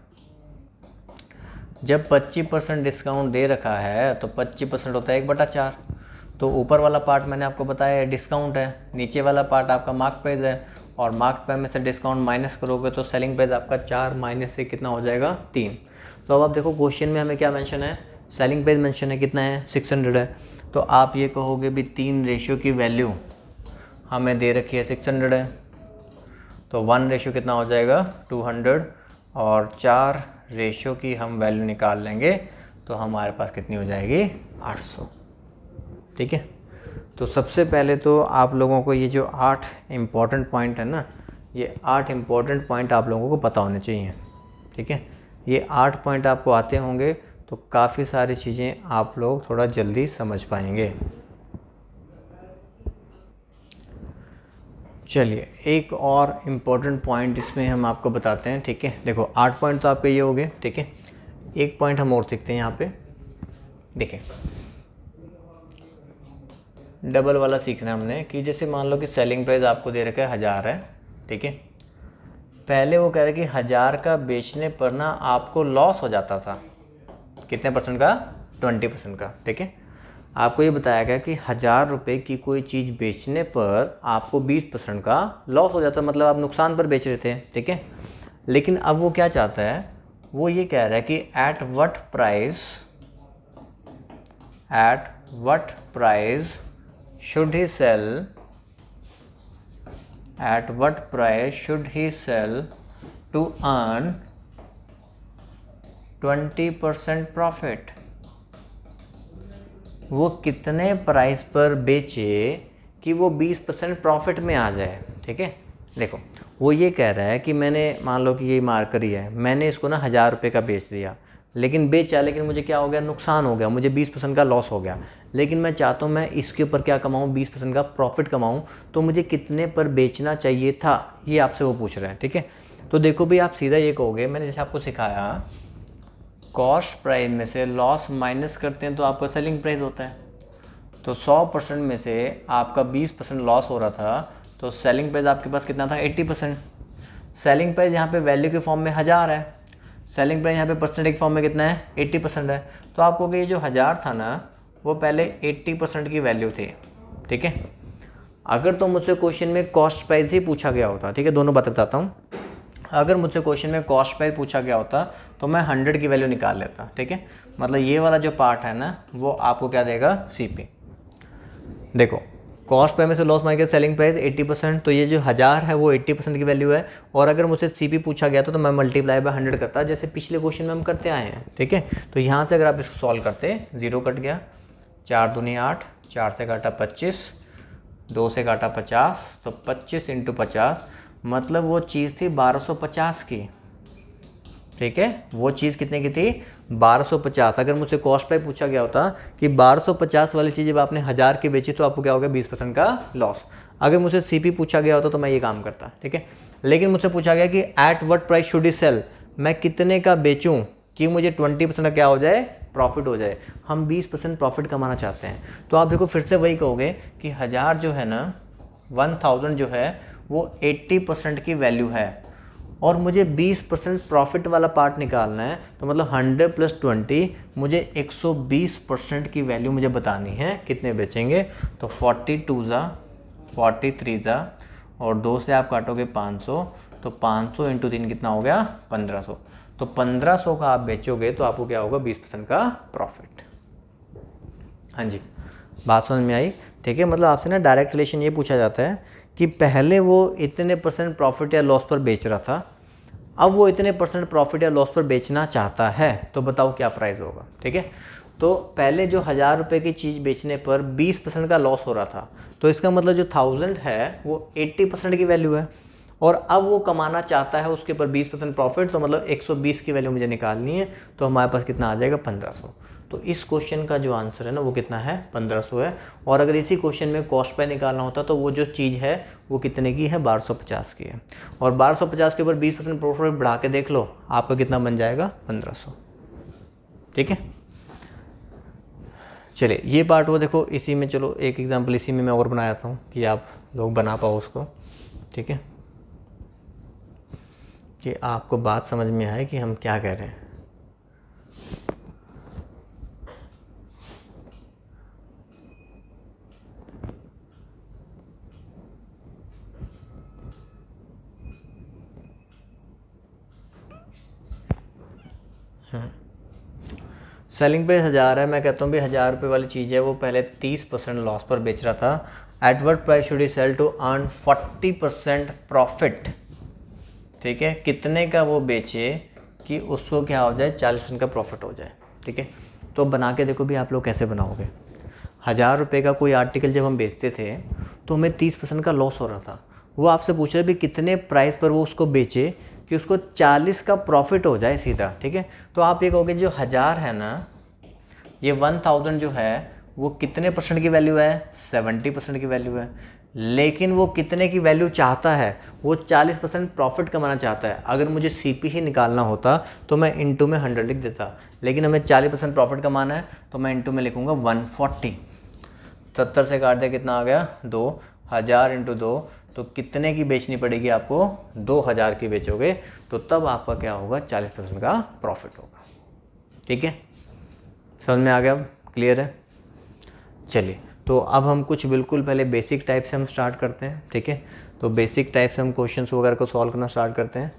जब 25% डिस्काउंट दे रखा है तो 25% होता है 1/4। तो ऊपर वाला पार्ट मैंने आपको बताया डिस्काउंट है, नीचे वाला पार्ट आपका मार्क प्राइस है, और मार्क प्राइस में से डिस्काउंट माइनस करोगे तो सेलिंग प्राइस आपका 4 माइनस से कितना हो जाएगा, 3। तो अब आप देखो क्वेश्चन में हमें क्या मेंशन है, सेलिंग प्राइस मेंशन है, कितना है, 600 है। तो आप ये कहोगे भी 3 रेशियो की वैल्यू हमें दे रखी है 600 है, तो 1 रेशियो कितना हो जाएगा, 200, और 4 रेशियो की हम वैल्यू निकाल लेंगे तो हमारे पास कितनी हो जाएगी, 800। ठीक है, तो सबसे पहले तो आप लोगों को ये जो 8 इम्पॉर्टेंट पॉइंट है ना, ये 8 इम्पॉर्टेंट पॉइंट आप लोगों को पता होने चाहिए। ठीक है, ये 8 पॉइंट आपको आते होंगे तो काफ़ी सारी चीज़ें आप लोग थोड़ा जल्दी समझ पाएंगे। चलिए एक और इम्पोर्टेंट पॉइंट इसमें हम आपको बताते हैं। ठीक है, देखो 8 पॉइंट तो आपके ये हो गए। ठीक है, एक पॉइंट हम और सीखते हैं यहाँ पे, देखें डबल वाला सीखना है हमने, कि जैसे मान लो कि सेलिंग प्राइस आपको दे रखा है 1000 है। ठीक है, पहले वो कह रहे कि 1000 का बेचने पर ना आपको लॉस हो जाता था, कितने परसेंट का, 20% का। ठीक है, आपको ये बताया गया कि 1000 रुपये की कोई चीज़ बेचने पर आपको 20% का लॉस हो जाता है, मतलब आप नुकसान पर बेच रहे थे। ठीक है, लेकिन अब वो क्या चाहता है, वो ये कह रहा है कि at what price should he sell to earn 20% profit. वो कितने प्राइस पर बेचे कि वो 20% प्रॉफिट में आ जाए। ठीक है, देखो वो ये कह रहा है कि मैंने मान लो कि ये मार्कर ही है, मैंने इसको ना 1000 रुपये का बेच दिया, लेकिन बेचा, लेकिन मुझे क्या हो गया, नुकसान हो गया, मुझे 20% का लॉस हो गया। लेकिन मैं चाहता हूँ मैं इसके ऊपर क्या कमाऊँ, 20% का प्रॉफिट कमाऊँ, तो मुझे कितने पर बेचना चाहिए था, ये आपसे वो पूछ रहे हैं। ठीक है, तो देखो भाई आप सीधा ये कहोगे, मैंने जैसे आपको सिखाया कॉस्ट प्राइस में से लॉस माइनस करते हैं तो आपका सेलिंग प्राइस होता है। तो 100% में से आपका 20% लॉस हो रहा था, तो सेलिंग प्राइस आपके पास कितना था? 80%। सेलिंग प्राइस यहाँ पे वैल्यू के फॉर्म में 1000 है, सेलिंग प्राइस यहाँ पे परसेंटेज के फॉर्म में कितना है? 80% है। तो आपको ये जो 1000 था ना, वो पहले 80% की वैल्यू थी, ठीक है। अगर तो मुझसे क्वेश्चन में कॉस्ट प्राइस ही पूछा गया होता, ठीक है, दोनों बातें बताता हूँ। अगर मुझसे क्वेश्चन में कॉस्ट प्राइस पूछा गया होता तो मैं 100 की वैल्यू निकाल लेता, ठीक है। मतलब ये वाला जो पार्ट है ना, वो आपको क्या देगा? सीपी। देखो, कॉस्ट प्राइस में से लॉस माइनस सेलिंग प्राइस 80%, तो ये जो 1000 है वो 80% की वैल्यू है। और अगर मुझसे सीपी पूछा गया तो मैं मल्टीप्लाई बाय 100 करता, जैसे पिछले क्वेश्चन में हम करते आए हैं, ठीक है। तो यहाँ से अगर आप इसको सॉल्व करते, 0 कट गया, 4 दूनी 8, 4 से काटा 25, 2 से काटा 50, तो 25 × 50, मतलब वो चीज़ थी 1250 की, ठीक है। वो चीज़ कितने की थी? 1250। अगर मुझसे कॉस्ट प्राइस पूछा गया होता कि 1250 वाली चीज़ जब आपने 1000 की बेची तो आपको क्या हो गया? 20% का लॉस। अगर मुझसे सीपी पूछा गया होता तो मैं ये काम करता, ठीक है। लेकिन मुझसे पूछा गया कि at what price should he sell, मैं कितने का बेचूं कि मुझे 20% का क्या हो जाए? प्रॉफिट हो जाए। हम 20% प्रॉफिट कमाना चाहते हैं। तो आप देखो, फिर से वही कहोगे कि 1000 जो है ना, 1000 जो है वो 80% की वैल्यू है और मुझे 20% प्रॉफिट वाला पार्ट निकालना है। तो मतलब 100 + 20, मुझे 120% की वैल्यू मुझे बतानी है, कितने बेचेंगे। तो 42 ज़ा 43 ज़ा और 2 से आप काटोगे 500, तो 500 × 3 कितना हो गया? 1500। तो 1500 का आप बेचोगे तो आपको क्या होगा? 20% का प्रॉफिट। हाँ जी, बात समझ में आई, ठीक है। मतलब आपसे ना डायरेक्ट रिलेशन ये पूछा जाता है कि पहले वो इतने % प्रॉफिट या लॉस पर बेच रहा था, अब वो इतने % प्रॉफिट या लॉस पर बेचना चाहता है, तो बताओ क्या प्राइस होगा, ठीक है। तो पहले जो 1000 रुपये की चीज़ बेचने पर 20% का लॉस हो रहा था, तो इसका मतलब जो 1000 है वो 80% की वैल्यू है और अब वो कमाना चाहता है उसके ऊपर 20% प्रॉफिट, तो मतलब 120 की वैल्यू मुझे निकालनी है। तो हमारे पास कितना आ जाएगा? 1500। तो इस क्वेश्चन का जो आंसर है ना, वो कितना है? 1500 है। और अगर इसी क्वेश्चन में कॉस्ट प्राइस निकालना होता तो वो जो चीज़ है वो कितने की है? 1250 की है। और 1250 के ऊपर 20% प्रॉफिट बढ़ा के देख लो, आपका कितना बन जाएगा? 1500, ठीक है। चलिए, ये पार्ट वो देखो, इसी में चलो एक एग्जाम्पल इसी में मैं और बनाता हूँ कि आप लोग बना पाओ उसको, ठीक है, कि आपको बात समझ में आए कि हम क्या कह रहे हैं। सेलिंग प्राइस 1000 है, मैं कहता हूँ भी 1000 रुपये वाली चीज़ है वो पहले 30% लॉस पर बेच रहा था। At what price should he sell to earn 40% profit, ठीक है। कितने का वो बेचे कि उसको क्या हो जाए? 40% का प्रॉफिट हो जाए, ठीक है। तो बना के देखो भी आप लोग कैसे बनाओगे। 1000 रुपये का कोई आर्टिकल जब हम बेचते थे तो हमें 30% का लॉस हो रहा था। वो आपसे पूछ रहे भी कितने प्राइस पर वो उसको बेचे कि उसको 40 का प्रॉफिट हो जाए सीधा, ठीक है। तो आप ये कहोगे जो 1000 है ना, ये 1000 जो है वो कितने % की वैल्यू है? 70% की वैल्यू है। लेकिन वो कितने की वैल्यू चाहता है? वो 40% प्रॉफिट कमाना चाहता है। अगर मुझे सीपी ही निकालना होता तो मैं इंटू में 100 लिख देता, लेकिन हमें 40% प्रॉफिट कमाना है तो मैं इंटू में लिखूँगा 140। 70 से काट दे, कितना आ गया? 2। 1000 × 2, तो कितने की बेचनी पड़ेगी आपको? 2000 की बेचोगे तो तब आपका क्या होगा? 40% का प्रॉफिट होगा, ठीक है। समझ में आ गया? अब क्लियर है? चलिए, तो अब हम कुछ बिल्कुल पहले बेसिक टाइप से हम स्टार्ट करते हैं, ठीक है। तो बेसिक टाइप से हम क्वेश्चंस वगैरह को सॉल्व करना स्टार्ट करते हैं।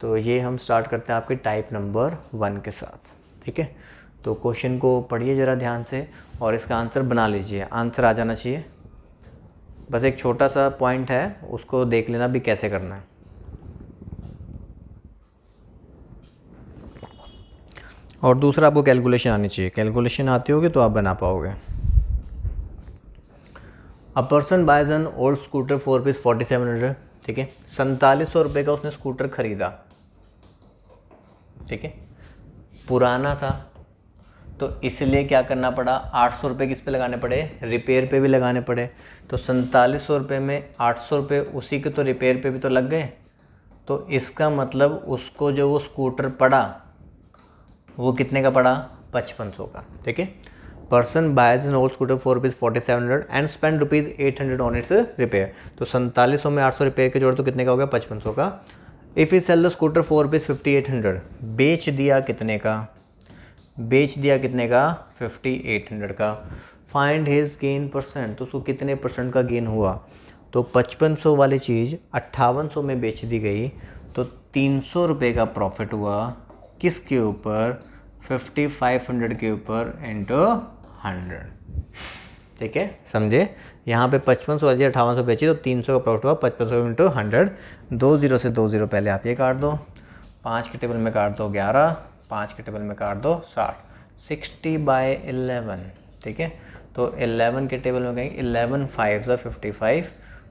तो ये हम स्टार्ट करते हैं आपके टाइप नंबर 1 के साथ, ठीक है। तो क्वेश्चन को पढ़िए ज़रा ध्यान से और इसका आंसर बना लीजिए। आंसर आ जाना चाहिए, बस एक छोटा सा पॉइंट है उसको देख लेना भी कैसे करना है। और दूसरा आपको कैलकुलेशन आनी चाहिए, कैलकुलेशन आती होगी तो आप बना पाओगे। A person buys an old scooter for rupees 4700, ठीक है। 4700 रुपये का उसने स्कूटर खरीदा, ठीक है। पुराना था तो इसलिए क्या करना पड़ा? 800 रुपये किस पे लगाने पड़े? रिपेयर पे भी लगाने पड़े। तो 4700 रुपये में 800 रुपये उसी के तो रिपेयर पे भी तो लग गए। तो इसका मतलब उसको जो वो स्कूटर पड़ा वो कितने का पड़ा, 5500 का, ठीक है। Person boys N old scooter for ₹4700 and spend ₹800 on it's repair. तो 4700 में 800 रिपेयर के जोड़ तो कितने का हो गया, 5500 का। If you sell the scooter for ₹5800, बेच दिया कितने का, बेच दिया कितने का, 5800 का। फाइंड हिज गेन परसेंट, तो उसको कितने परसेंट का गेन हुआ। तो 5500 वाली चीज़ 5800 में बेच दी गई, तो 300 रुपये का प्रॉफिट हुआ किसके ऊपर, 5500 के ऊपर इंटू 100, ठीक है, समझे। यहाँ पे 5500 वाली 5800 बेची तो 300 का प्रॉफिट हुआ, 5500 इंटू 100। 2 0 से 2 0 पहले आप ये काट दो, 5 के टेबल में काट दो 11, 5 के टेबल में काट दो 60, 60/11, ठीक है। तो 11 के टेबल में कहेंगे 11 5 55,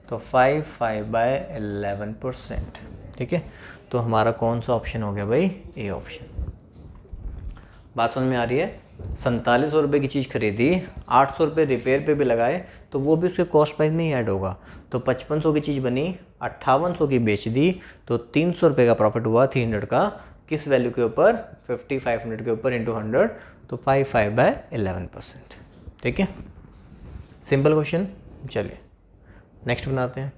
तो 5/11%, ठीक है। तो हमारा कौन सा ऑप्शन हो गया भाई, ए ऑप्शन। बात समझ में आ रही है। 4700 रुपये की चीज़ खरीदी, 800 रुपये रिपेयर पे भी लगाए, तो वो भी उसके कॉस्ट प्राइस में ही ऐड होगा। तो 5500 की चीज़ बनी, 5800 की बेच दी, तो 300 रुपये का प्रॉफिट हुआ 300 का, किस वैल्यू के ऊपर, 5500 के ऊपर इंटू 100, तो 5/11%, ठीक है। Simple question. चलिए नेक्स्ट बनाते हैं।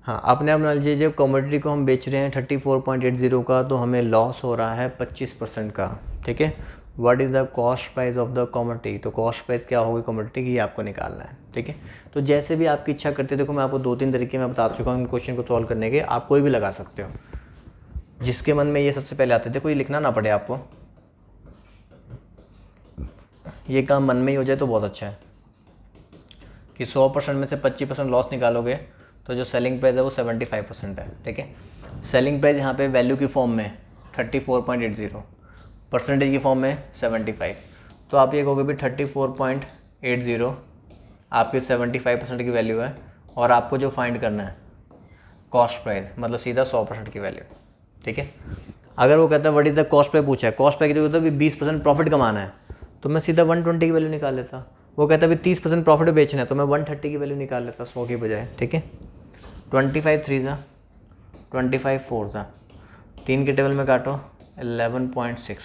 हाँ, अपने आप बना लीजिए, जब कमोडिटी को हम बेच रहे हैं 34.80 का, तो हमें लॉस हो रहा है 25% का, ठीक है। What is the cost price of the commodity, तो कॉस्ट प्राइस क्या होगी कमोडिटी की, ये आपको निकालना है, ठीक है। तो जैसे भी आपकी इच्छा करते हैं, देखो मैं आपको 2-3 तरीके में बता चुका हूँ क्वेश्चन को सॉल्व करने के, आप कोई भी लगा सकते हो, जिसके मन में ये सबसे पहले आते हैं। देखो ये लिखना ना पड़े आपको, ये काम मन में ही हो जाए तो बहुत अच्छा है, कि 100% में से 25% लॉस निकालोगे, तो जो सेलिंग प्राइस है वो 75% है, ठीक है। सेलिंग प्राइस यहाँ पे वैल्यू की फॉर्म में 34.80, परसेंटेज की फॉर्म में 75, तो आप ये कहोगे भी 34.80 आपकी 75% की वैल्यू है, और आपको जो फाइंड करना है कॉस्ट प्राइस, मतलब सीधा 100% की वैल्यू, ठीक है। अगर वो कहता है what is the cost price पूछा है, कॉस्ट प्राइस की जगह तो 20% प्रॉफिट कमाना है, तो मैं सीधा 120 की वैल्यू निकाल लेता। वो कहता है 30% प्रॉफिट बेचना है, तो मैं 130 की वैल्यू निकाल लेता 100 की बजाय, ठीक है। 25 3 ज़ा 25 4 ज़ा, 3 के टेबल में काटो 11.6,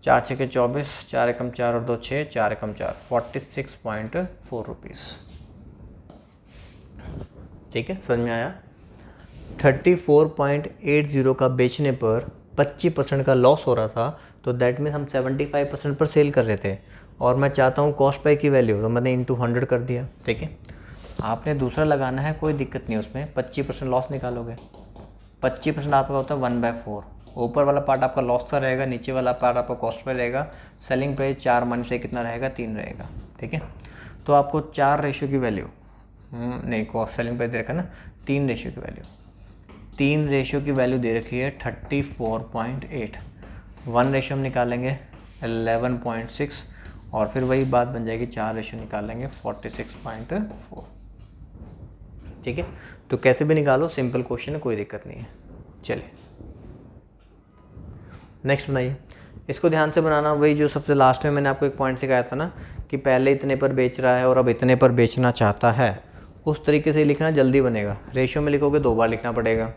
4 6 के 24, 4 एकम 4 और 2 6, 4 एकम 4, 46.4 रुपीज़, ठीक है, समझ में आया। 34.80 का बेचने पर 25% का लॉस हो रहा था, तो दैट मीन्स हम 75% पर सेल कर रहे थे, और मैं चाहता हूँ कॉस्ट प्राइस की वैल्यू, तो मैंने इंटू 100 कर दिया, ठीक है। आपने दूसरा लगाना है, कोई दिक्कत नहीं उसमें, 25% लॉस निकालोगे, 25% आपका होता है 1/4, ऊपर वाला पार्ट आपका लॉस का रहेगा, नीचे वाला पार्ट आपका कॉस्ट पर रहेगा। सेलिंग प्राइस 4 मन से कितना रहेगा, 3 रहेगा, ठीक है। तो आपको 4 रेशियो की वैल्यू, नहीं कॉस्ट सेलिंग प्राइस दे रखा ना, 3 रेशियो की वैल्यू, 3 रेशियो की वैल्यू दे रखी है 34.8, 1 रेशियो हम निकालेंगे 11.6, और फिर वही बात बन जाएगी, 4 रेशियो निकालेंगे 46.4, ठीक है। तो कैसे भी निकालो, सिंपल क्वेश्चन है, कोई दिक्कत नहीं है। चलिए नेक्स्ट बनाइए। इसको ध्यान से बनाना, वही जो सबसे लास्ट में मैंने आपको एक पॉइंट सिखाया था ना, कि पहले इतने पर बेच रहा है और अब इतने पर बेचना चाहता है, उस तरीके से लिखना जल्दी बनेगा। रेशियो में लिखोगे 2 बार लिखना पड़ेगा।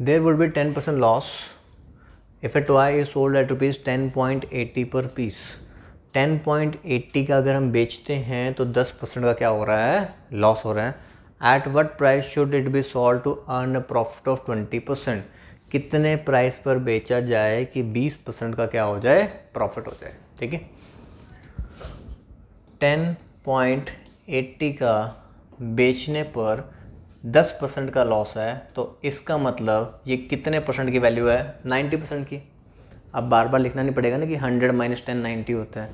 There would be 10% loss if a toy is sold at rupees 10.80 per piece। 10.80 का अगर हम बेचते हैं तो 10% का क्या हो रहा है, लॉस हो रहा है। At what price should it be sold to earn a profit of 20%? कितने प्राइस पर बेचा जाए कि 20% का क्या हो जाए, प्रॉफिट हो जाए, ठीक है। 10.80 का बेचने पर 10% का लॉस है, तो इसका मतलब ये कितने परसेंट की वैल्यू है, 90% की। अब बार बार लिखना नहीं पड़ेगा ना कि 100 - 10 90 होता है।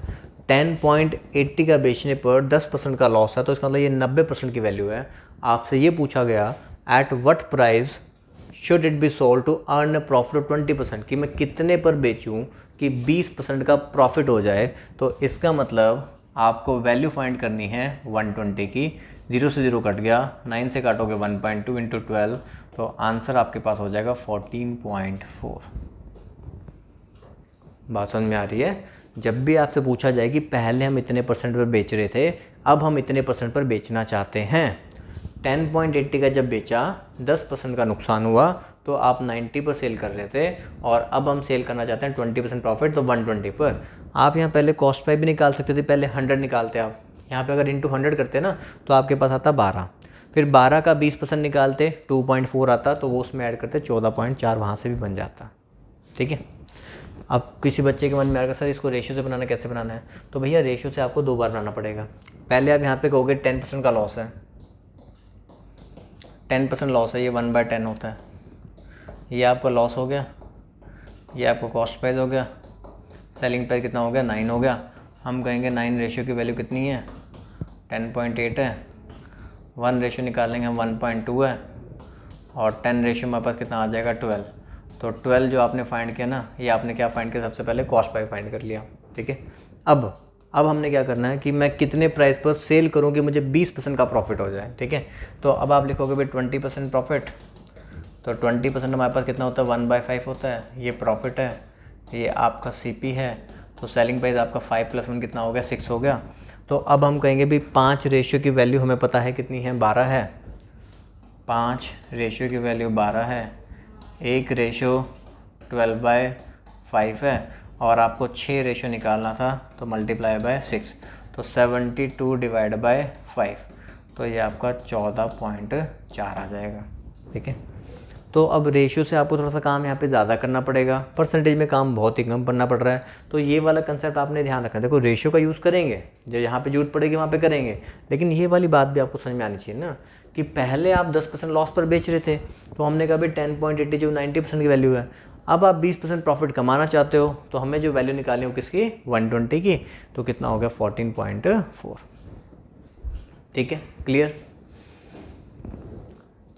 10.80 का बेचने पर 10% का लॉस है, तो इसका मतलब ये 90% की वैल्यू है। आपसे ये पूछा गया at what price should it be sold to earn a profit of 20%, कि मैं कितने पर बेचूं कि 20% का प्रॉफिट हो जाए। तो इसका मतलब आपको वैल्यू फाइंड करनी है 120 की। 0 से 0 कट गया, 9 से काटोगे 1.2 इंटू 12, तो आंसर आपके पास हो जाएगा 14.4। बात समझ में आ रही है। जब भी आपसे पूछा जाए कि पहले हम इतने परसेंट पर बेच रहे थे, अब हम इतने % पर बेचना चाहते हैं। 10.80 का जब बेचा 10% का नुकसान हुआ, तो आप 90 पर सेल कर रहे थे और अब हम सेल करना चाहते हैं 20% प्रॉफिट, तो 120 पर। आप यहाँ पहले कॉस्ट प्राइस भी निकाल सकते थे, पहले 100 निकालते आप, यहाँ पे अगर इंटू 100 करते ना तो आपके पास आता 12, फिर 12 का 20% निकालते 2.4 आता, तो वो उसमें ऐड करते 14.4, वहाँ से भी बन जाता। ठीक है। अब किसी बच्चे के मन में आएगा सर इसको रेशियो से बनाना कैसे बनाना है, तो भैया रेशियो से आपको 2 बार बनाना पड़ेगा। पहले आप यहाँ पे कहोगे 10% का लॉस है, 10% लॉस है, ये 1/10 होता है, ये आपका लॉस हो गया, ये आपका कॉस्ट प्राइस हो गया, सेलिंग प्राइस कितना हो गया 9 हो गया। हम कहेंगे 9 रेशियो की वैल्यू कितनी है 10.8 है, 1 रेशियो निकालेंगे हम 1.2 है, और 10 रेशियो हमारे पास कितना आ जाएगा 12। तो 12 जो आपने फाइंड किया ना, ये आपने क्या फाइंड किया, सबसे पहले कॉस्ट प्राइस फाइंड कर लिया। ठीक है। अब हमने क्या करना है कि मैं कितने प्राइस पर सेल करूं कि मुझे 20% का प्रॉफिट हो जाए। ठीक है। तो अब आप लिखोगे भाई 20% प्रॉफिट, तो 20% हमारे पास कितना होता है 1/5 होता है, ये प्रॉफिट है, ये आपका CP है, तो सेलिंग प्राइस आपका 5 + 1 कितना हो गया 6 हो गया। तो अब हम कहेंगे भी 5 रेशियो की वैल्यू हमें पता है कितनी है 12 है, 5 रेशियो की वैल्यू 12 है, 1 रेशियो 12/5 है, और आपको 6 रेशियो निकालना था तो मल्टीप्लाई बाय 6, तो 72 डिवाइड बाय 5, तो ये आपका 14.4 आ जाएगा। ठीक है। तो अब रेशियो से आपको थोड़ा सा काम यहाँ पे ज़्यादा करना पड़ेगा, परसेंटेज में काम बहुत ही कम करना पड़ रहा है, तो ये वाला कंसेप्ट आपने ध्यान रखना है। देखो रेशियो का यूज़ करेंगे, जो यहाँ पे जरूरत पड़ेगी वहाँ पे करेंगे, लेकिन ये वाली बात भी आपको समझ में आनी चाहिए ना कि पहले आप 10% लॉस पर बेच रहे थे, तो हमने कहा भाई 10.80 जो 90% की वैल्यू है, अब आप 20% प्रॉफिट कमाना चाहते हो, तो हमें जो वैल्यू निकालनी हो किसकी 120 की, तो कितना हो गया 14.4। ठीक है, क्लियर।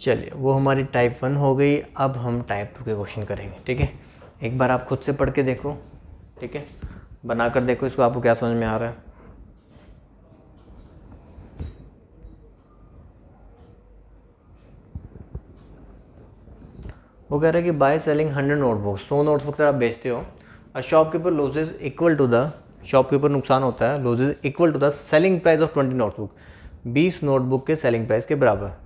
चलिए वो हमारी टाइप 1 हो गई। अब हम टाइप 2 के क्वेश्चन करेंगे। ठीक है। एक बार आप खुद से पढ़ के देखो। ठीक है, बनाकर देखो इसको, आपको क्या समझ में आ रहा है। वो कह रहा है कि बाय सेलिंग 100 नोटबुक्स, 100 नोटबुक अगर आप बेचते हो, shopkeeper losses equal to the, shopkeeper नुकसान होता है, losses equal to the selling price of 20 notebook, 20 notebook के सेलिंग प्राइस के बराबर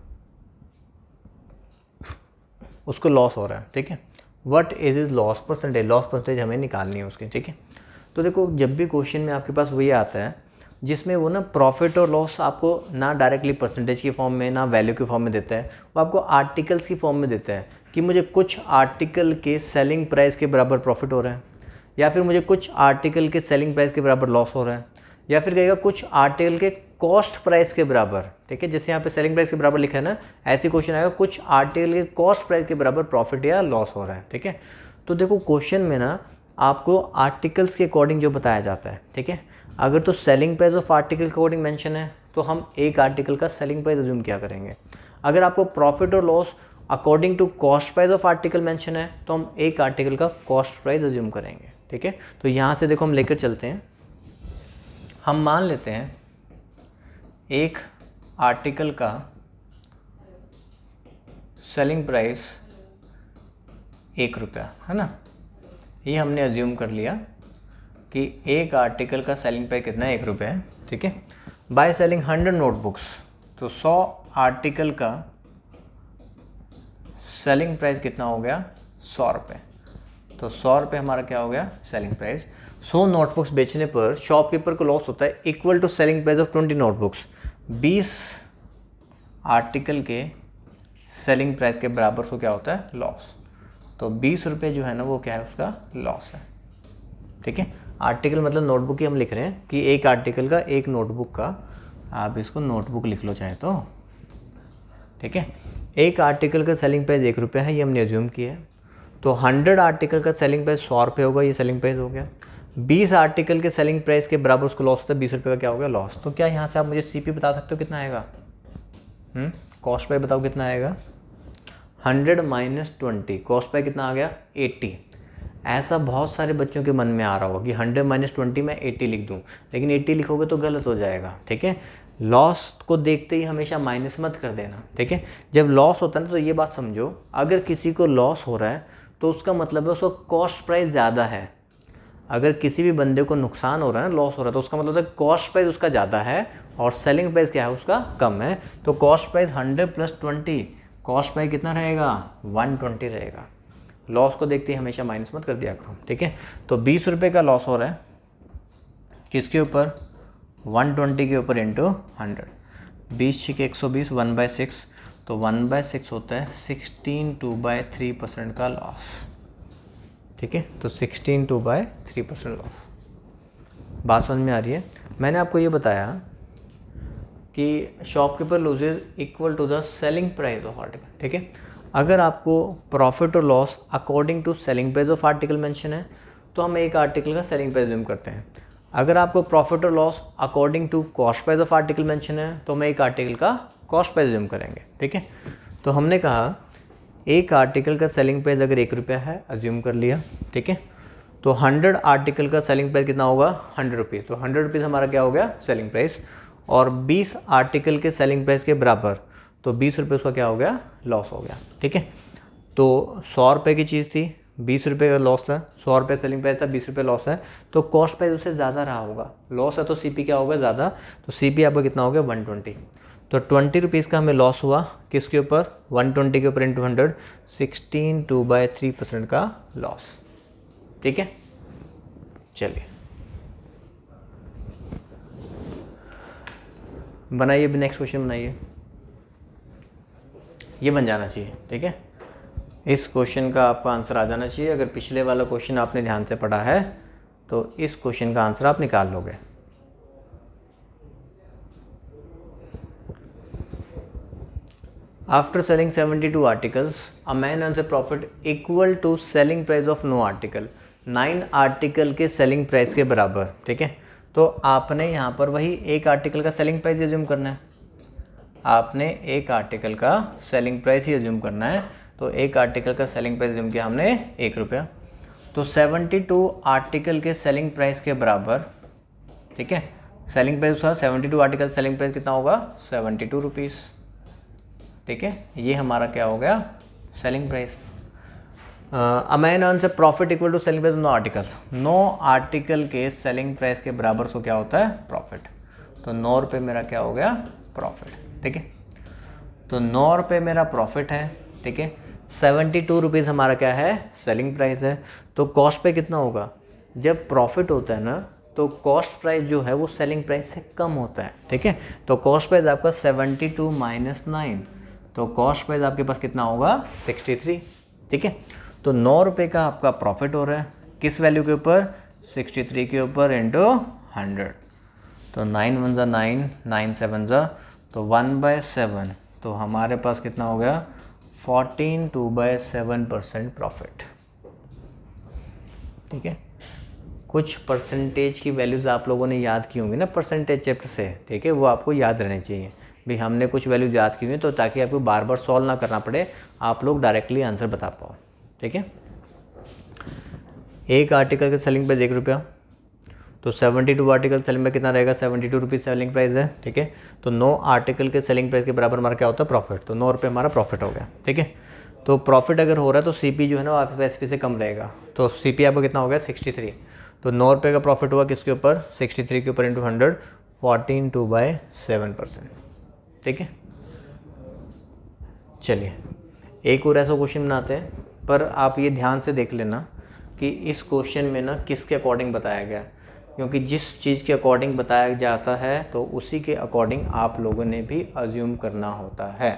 उसको लॉस हो रहा है। ठीक है। What is is loss percentage, loss percentage हमें निकालनी है उसकी। ठीक है। तो देखो जब भी क्वेश्चन में आपके पास वही आता है जिसमें वो ना प्रॉफिट और लॉस आपको ना डायरेक्टली परसेंटेज की फॉर्म में ना वैल्यू की फॉर्म में देता है, वो आपको आर्टिकल्स की फॉर्म में देता है कि मुझे कुछ आर्टिकल के सेलिंग प्राइस के बराबर प्रॉफिट हो रहा है, या फिर मुझे कुछ आर्टिकल के सेलिंग प्राइस के बराबर लॉस हो रहा है, या फिर कहेगा कुछ आर्टिकल के कॉस्ट प्राइस के बराबर। ठीक है, जैसे यहाँ पे सेलिंग प्राइस के बराबर लिखा है ना, ऐसे क्वेश्चन आएगा कुछ आर्टिकल के कॉस्ट प्राइस के बराबर प्रॉफिट या लॉस हो रहा है। ठीक है। तो देखो क्वेश्चन में ना आपको आर्टिकल्स के अकॉर्डिंग जो बताया जाता है। ठीक है। अगर तो सेलिंग प्राइस ऑफ आर्टिकल के अकॉर्डिंग मेंशन है तो हम एक आर्टिकल का सेलिंग प्राइस अज्यूम क्या करेंगे। अगर आपको प्रॉफिट और loss according to cost price of article mention है तो हम एक आर्टिकल का कॉस्ट प्राइस अज्यूम करेंगे। ठीक है। तो यहाँ से देखो हम लेकर चलते हैं, हम मान लेते हैं एक आर्टिकल का सेलिंग प्राइस 1 रुपया है ना, ये हमने अज्यूम कर लिया कि एक आर्टिकल का सेलिंग प्राइस कितना है 1 रुपया है। ठीक है। बाय सेलिंग 100 नोटबुक्स, तो 100 आर्टिकल का सेलिंग प्राइस कितना हो गया 100 रुपये, तो 100 रुपये हमारा क्या हो गया सेलिंग प्राइस। 100 नोटबुक्स बेचने पर शॉपकीपर को लॉस होता है equal to selling price of 20 notebooks, 20 article के सेलिंग प्राइस के बराबर उसको क्या होता है लॉस, तो 20 रुपये जो है ना वो क्या है उसका लॉस है। ठीक है। आर्टिकल मतलब नोटबुक ही हम लिख रहे हैं कि एक आर्टिकल का, एक नोटबुक का, आप इसको नोटबुक लिख लो चाहे तो। ठीक है। एक आर्टिकल का सेलिंग प्राइस 1 रुपया है, ये हमने अज्यूम किया है, तो 100 आर्टिकल का सेलिंग प्राइस 100 रुपये होगा, ये सेलिंग प्राइस हो गया। 20 आर्टिकल के सेलिंग प्राइस के बराबर उसको लॉस होता है, 20 रुपये का क्या हो गया लॉस। तो क्या यहाँ से आप मुझे CP बता सकते हो कितना आएगा, कॉस्ट प्राइस बताओ कितना आएगा 100 - 20, कॉस्ट प्राइस कितना आ गया 80। ऐसा बहुत सारे बच्चों के मन में आ रहा होगा कि 100 - 20 मैं 80 लिख दूं, लेकिन 80 लिखोगे तो गलत हो जाएगा। ठीक है। लॉस को देखते ही हमेशा माइनस मत कर देना। ठीक है। जब लॉस होता है ना तो ये बात समझो, अगर किसी को लॉस हो रहा है तो उसका मतलब है उसका कॉस्ट प्राइस ज़्यादा है। अगर किसी भी बंदे को नुकसान हो रहा है ना, लॉस हो रहा है, तो उसका मतलब है कॉस्ट प्राइस उसका ज़्यादा है और सेलिंग प्राइस क्या है उसका कम है। तो कॉस्ट प्राइस 100 + 20, कॉस्ट प्राइस कितना रहेगा 120 रहेगा। लॉस को देखते ही हमेशा माइनस मत कर दिया करो, ठीक है। तो 20 रुपये का लॉस हो रहा है किसके ऊपर, 120 के ऊपर इंटू 100, 20 × 120, 1/6, तो 1/6 होता है 16 2/3% का लॉस, ठीक है। तो 16 2/3% लॉस। बात समझ में आ रही है। मैंने आपको ये बताया कि shopkeeper loses equal to the selling price of article, ठीक है। अगर आपको प्रॉफिट और loss according to selling price of article mention है तो हम एक आर्टिकल का सेलिंग प्राइस ज़ूम करते हैं। अगर आपको प्रॉफिट और loss according to cost price of article mention है तो हम एक आर्टिकल का कॉस्ट प्राइस ज़ूम करेंगे, ठीक है। तो हमने कहा एक आर्टिकल का सेलिंग प्राइस अगर 1 रुपया है, अज्यूम कर लिया, ठीक है। तो 100 आर्टिकल का सेलिंग प्राइस कितना होगा 100 रुपीज़, तो 100 रुपीज़ हमारा क्या हो गया सेलिंग प्राइस। और 20 आर्टिकल के सेलिंग प्राइस के बराबर, तो 20 रुपये उसका क्या हो गया लॉस हो गया, ठीक है। तो 100 रुपये की चीज़ थी, 20 रुपये का लॉस था, 100 रुपये सेलिंग प्राइस था, 20 रुपये लॉस है, तो कॉस्ट प्राइस उससे ज़्यादा रहा होगा। लॉस है तो सीपी क्या होगा ज़्यादा, तो सीपी आपका कितना हो गया 120। तो 20 रुपीज़ का हमें लॉस हुआ किसके ऊपर 120 के ऊपर इंटू 100, 16 2/3% का लॉस, ठीक है। चलिए बनाइए, नेक्स्ट क्वेश्चन बनाइए। ये बन जाना चाहिए, ठीक है। इस क्वेश्चन का आपका आंसर आ जाना चाहिए। अगर पिछले वाला क्वेश्चन आपने ध्यान से पढ़ा है तो इस क्वेश्चन का आंसर आप निकाल लोगे। After selling 72 articles a man earns a profit equal to selling price of no article, 9 article के सेलिंग प्राइस के बराबर, ठीक है। तो आपने यहाँ पर वही एक आर्टिकल का सेलिंग प्राइस अज्यूम करना है, आपने एक आर्टिकल का सेलिंग प्राइस ही अज्यूम करना है। तो एक आर्टिकल का सेलिंग प्राइस अज्यूम किया हमने 1 रुपया, तो 72 आर्टिकल के सेलिंग प्राइस के बराबर, ठीक है। सेलिंग प्राइस था 72 आर्टिकल, सेलिंग प्राइस कितना होगा 72 रुपीज़, ठीक है। ये हमारा क्या हो गया selling price. A man earns a profit equal to selling price 9 article, 9 article के सेलिंग प्राइस के बराबर सो क्या होता है प्रॉफिट। तो 9 रुपये मेरा क्या हो गया प्रॉफिट, ठीक है। तो 9 रुपये मेरा प्रॉफिट है, ठीक है। 72 रुपीज़ हमारा क्या है सेलिंग प्राइस है। तो कॉस्ट पे कितना होगा, जब प्रॉफिट होता है ना तो कॉस्ट प्राइस जो है वो सेलिंग प्राइस से कम होता है, ठीक है। तो कॉस्ट प्राइस आपका 72 - 9, तो कॉस्ट प्राइस आपके पास कितना होगा 63, ठीक है। तो 9 रुपये का आपका प्रॉफिट हो रहा है किस वैल्यू के ऊपर 63 के ऊपर इंटू 100, तो 9 1 = 9, 9 7 = तो 1/7, तो हमारे पास कितना हो गया 14 2/7% प्रॉफिट, ठीक है। कुछ परसेंटेज की वैल्यूज़ आप लोगों ने याद की होंगी ना परसेंटेज चैप्टर से, ठीक है, वो आपको याद रहनी चाहिए भाई। हमने कुछ वैल्यूज याद की हुई तो ताकि आपको बार बार सॉल्व ना करना पड़े, आप लोग डायरेक्टली आंसर बता पाओ, ठीक है। एक आर्टिकल का सेलिंग प्राइस 1 रुपया, तो 72 आर्टिकल सेलिंग प्राइस कितना रहेगा 72 रुपीज़ सेलिंग प्राइस है, ठीक है। तो 9 आर्टिकल के सेलिंग प्राइस के बराबर हमारा क्या होता है प्रॉफिट, तो 9 रुपये हमारा प्रॉफिट हो गया, ठीक है। तो प्रॉफिट अगर हो रहा है तो सीपी जो है ना आप एसपी से कम रहेगा, तो सीपी आपका कितना हो गया 63। तो 9 रुपये का प्रॉफिट हुआ किसके ऊपर 63 के ऊपर इंटू 100, 14 2/7%, ठीक है। चलिए एक और ऐसा क्वेश्चन बनाते हैं, पर आप ये ध्यान से देख लेना कि इस क्वेश्चन में ना किसके अकॉर्डिंग बताया गया, क्योंकि जिस चीज़ के अकॉर्डिंग बताया जाता है तो उसी के अकॉर्डिंग आप लोगों ने भी अज्यूम करना होता है।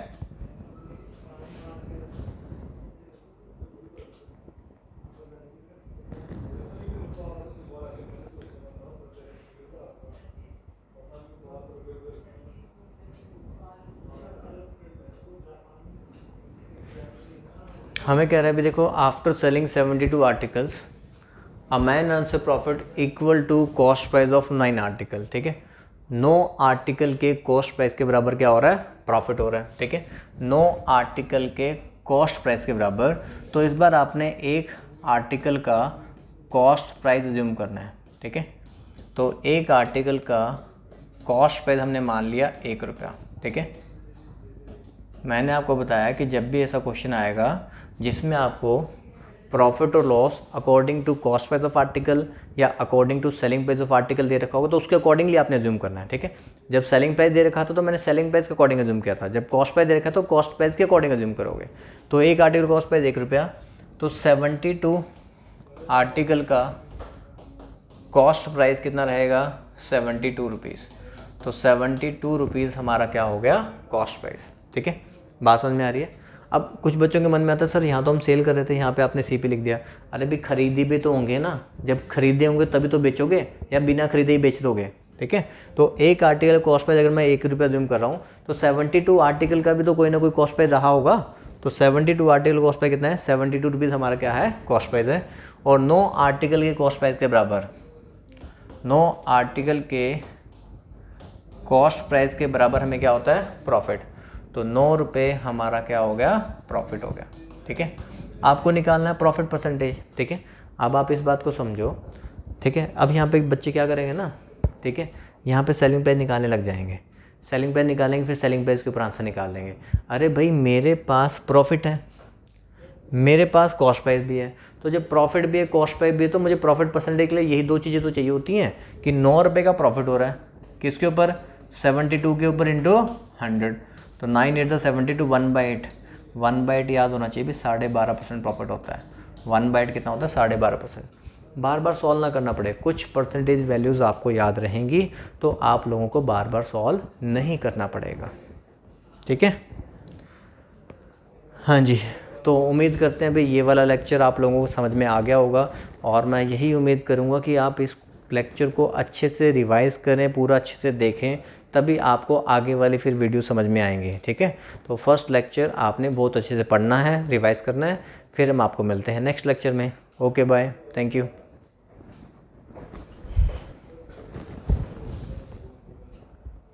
हमें कह रहा है भी देखो after selling 72 articles a man earns a profit equal to cost price of 9 article, ठीक है। 9 आर्टिकल के कॉस्ट प्राइस के बराबर क्या हो रहा है प्रॉफिट हो रहा है, ठीक है। 9 आर्टिकल के कॉस्ट प्राइस के बराबर, तो इस बार आपने एक आर्टिकल का कॉस्ट प्राइस अज्यूम करना है, ठीक है। तो एक आर्टिकल का कॉस्ट प्राइस हमने मान लिया 1 रुपया, ठीक है। मैंने आपको बताया कि जब भी ऐसा क्वेश्चन आएगा जिसमें आपको प्रॉफिट और loss according to cost price of article या according to selling price of article दे रखा होगा तो उसके अकॉर्डिंगली आपने अज्यूम करना है, ठीक है। जब सेलिंग प्राइस दे रखा था तो मैंने सेलिंग प्राइस के अकॉर्डिंग अज्यूम किया था, जब कॉस्ट प्राइस दे रखा तो कॉस्ट प्राइस के अकॉर्डिंग अज्यूम करोगे। तो एक आर्टिकल कॉस्ट प्राइस 1 रुपया, तो 72 आर्टिकल का कॉस्ट प्राइस कितना रहेगा 72 रुपीज़। तो 72 रुपीज़ हमारा क्या हो गया कॉस्ट प्राइस, ठीक है। बात समझ में आ रही है। अब कुछ बच्चों के मन में आता है सर यहाँ तो हम सेल कर रहे थे, यहाँ पे आपने सीपी लिख दिया। अरे भी खरीदी भी तो होंगे ना, जब खरीदे होंगे तभी तो बेचोगे या बिना खरीदे ही बेच दोगे, ठीक है। तो एक आर्टिकल कॉस्ट प्राइस अगर मैं 1 रुपया अज्यूम कर रहा हूँ तो 72 आर्टिकल का भी तो कोई ना कोई कॉस्ट प्राइस रहा होगा। तो 72 आर्टिकल कॉस्ट प्राइस कितना है 72 रुपीज़ हमारा क्या है कॉस्ट प्राइस है। और 9 आर्टिकल के कॉस्ट प्राइस के बराबर, 9 आर्टिकल के कॉस्ट प्राइस के बराबर हमें क्या होता है प्रॉफिट। तो 9 रुपये हमारा क्या हो गया प्रॉफिट हो गया, ठीक है। आपको निकालना है प्रॉफिट परसेंटेज, ठीक है। अब आप इस बात को समझो, ठीक है। अब यहाँ पे बच्चे क्या करेंगे ना, ठीक है, यहाँ पे सेलिंग प्राइस निकालने लग जाएंगे। सेलिंग प्राइस निकालेंगे फिर सेलिंग प्राइस के ऊपर आंसर निकाल देंगे। अरे भाई मेरे पास प्रॉफिट है, मेरे पास कॉस्ट प्राइस भी है, तो जब प्रॉफिट भी है कॉस्ट प्राइस भी है तो मुझे प्रॉफिट परसेंटेज के लिए यही 2 चीज़ें तो चाहिए होती हैं कि 9 रुपये का प्रॉफिट हो रहा है किसके ऊपर 72 के ऊपर इंटू 100। तो 9 8 72 1/8, 1/8 याद होना चाहिए भी 12.5% प्रॉफिट होता है। 1/8 कितना होता है 12.5%। बार बार सॉल्व ना करना पड़े, कुछ परसेंटेज वैल्यूज़ आपको याद रहेंगी तो आप लोगों को बार बार सॉल्व नहीं करना पड़ेगा, ठीक है। हाँ जी, तो उम्मीद करते हैं भाई ये वाला लेक्चर आप लोगों को समझ में आ गया होगा और मैं यही उम्मीद करूँगा कि आप इस लेक्चर को अच्छे से रिवाइज़ करें, पूरा अच्छे से देखें, तभी आपको आगे वाली फिर वीडियो समझ में आएंगे, ठीक है। तो फर्स्ट लेक्चर आपने बहुत अच्छे से पढ़ना है, रिवाइज़ करना है, फिर हम आपको मिलते हैं नेक्स्ट लेक्चर में। Okay bye, thank you.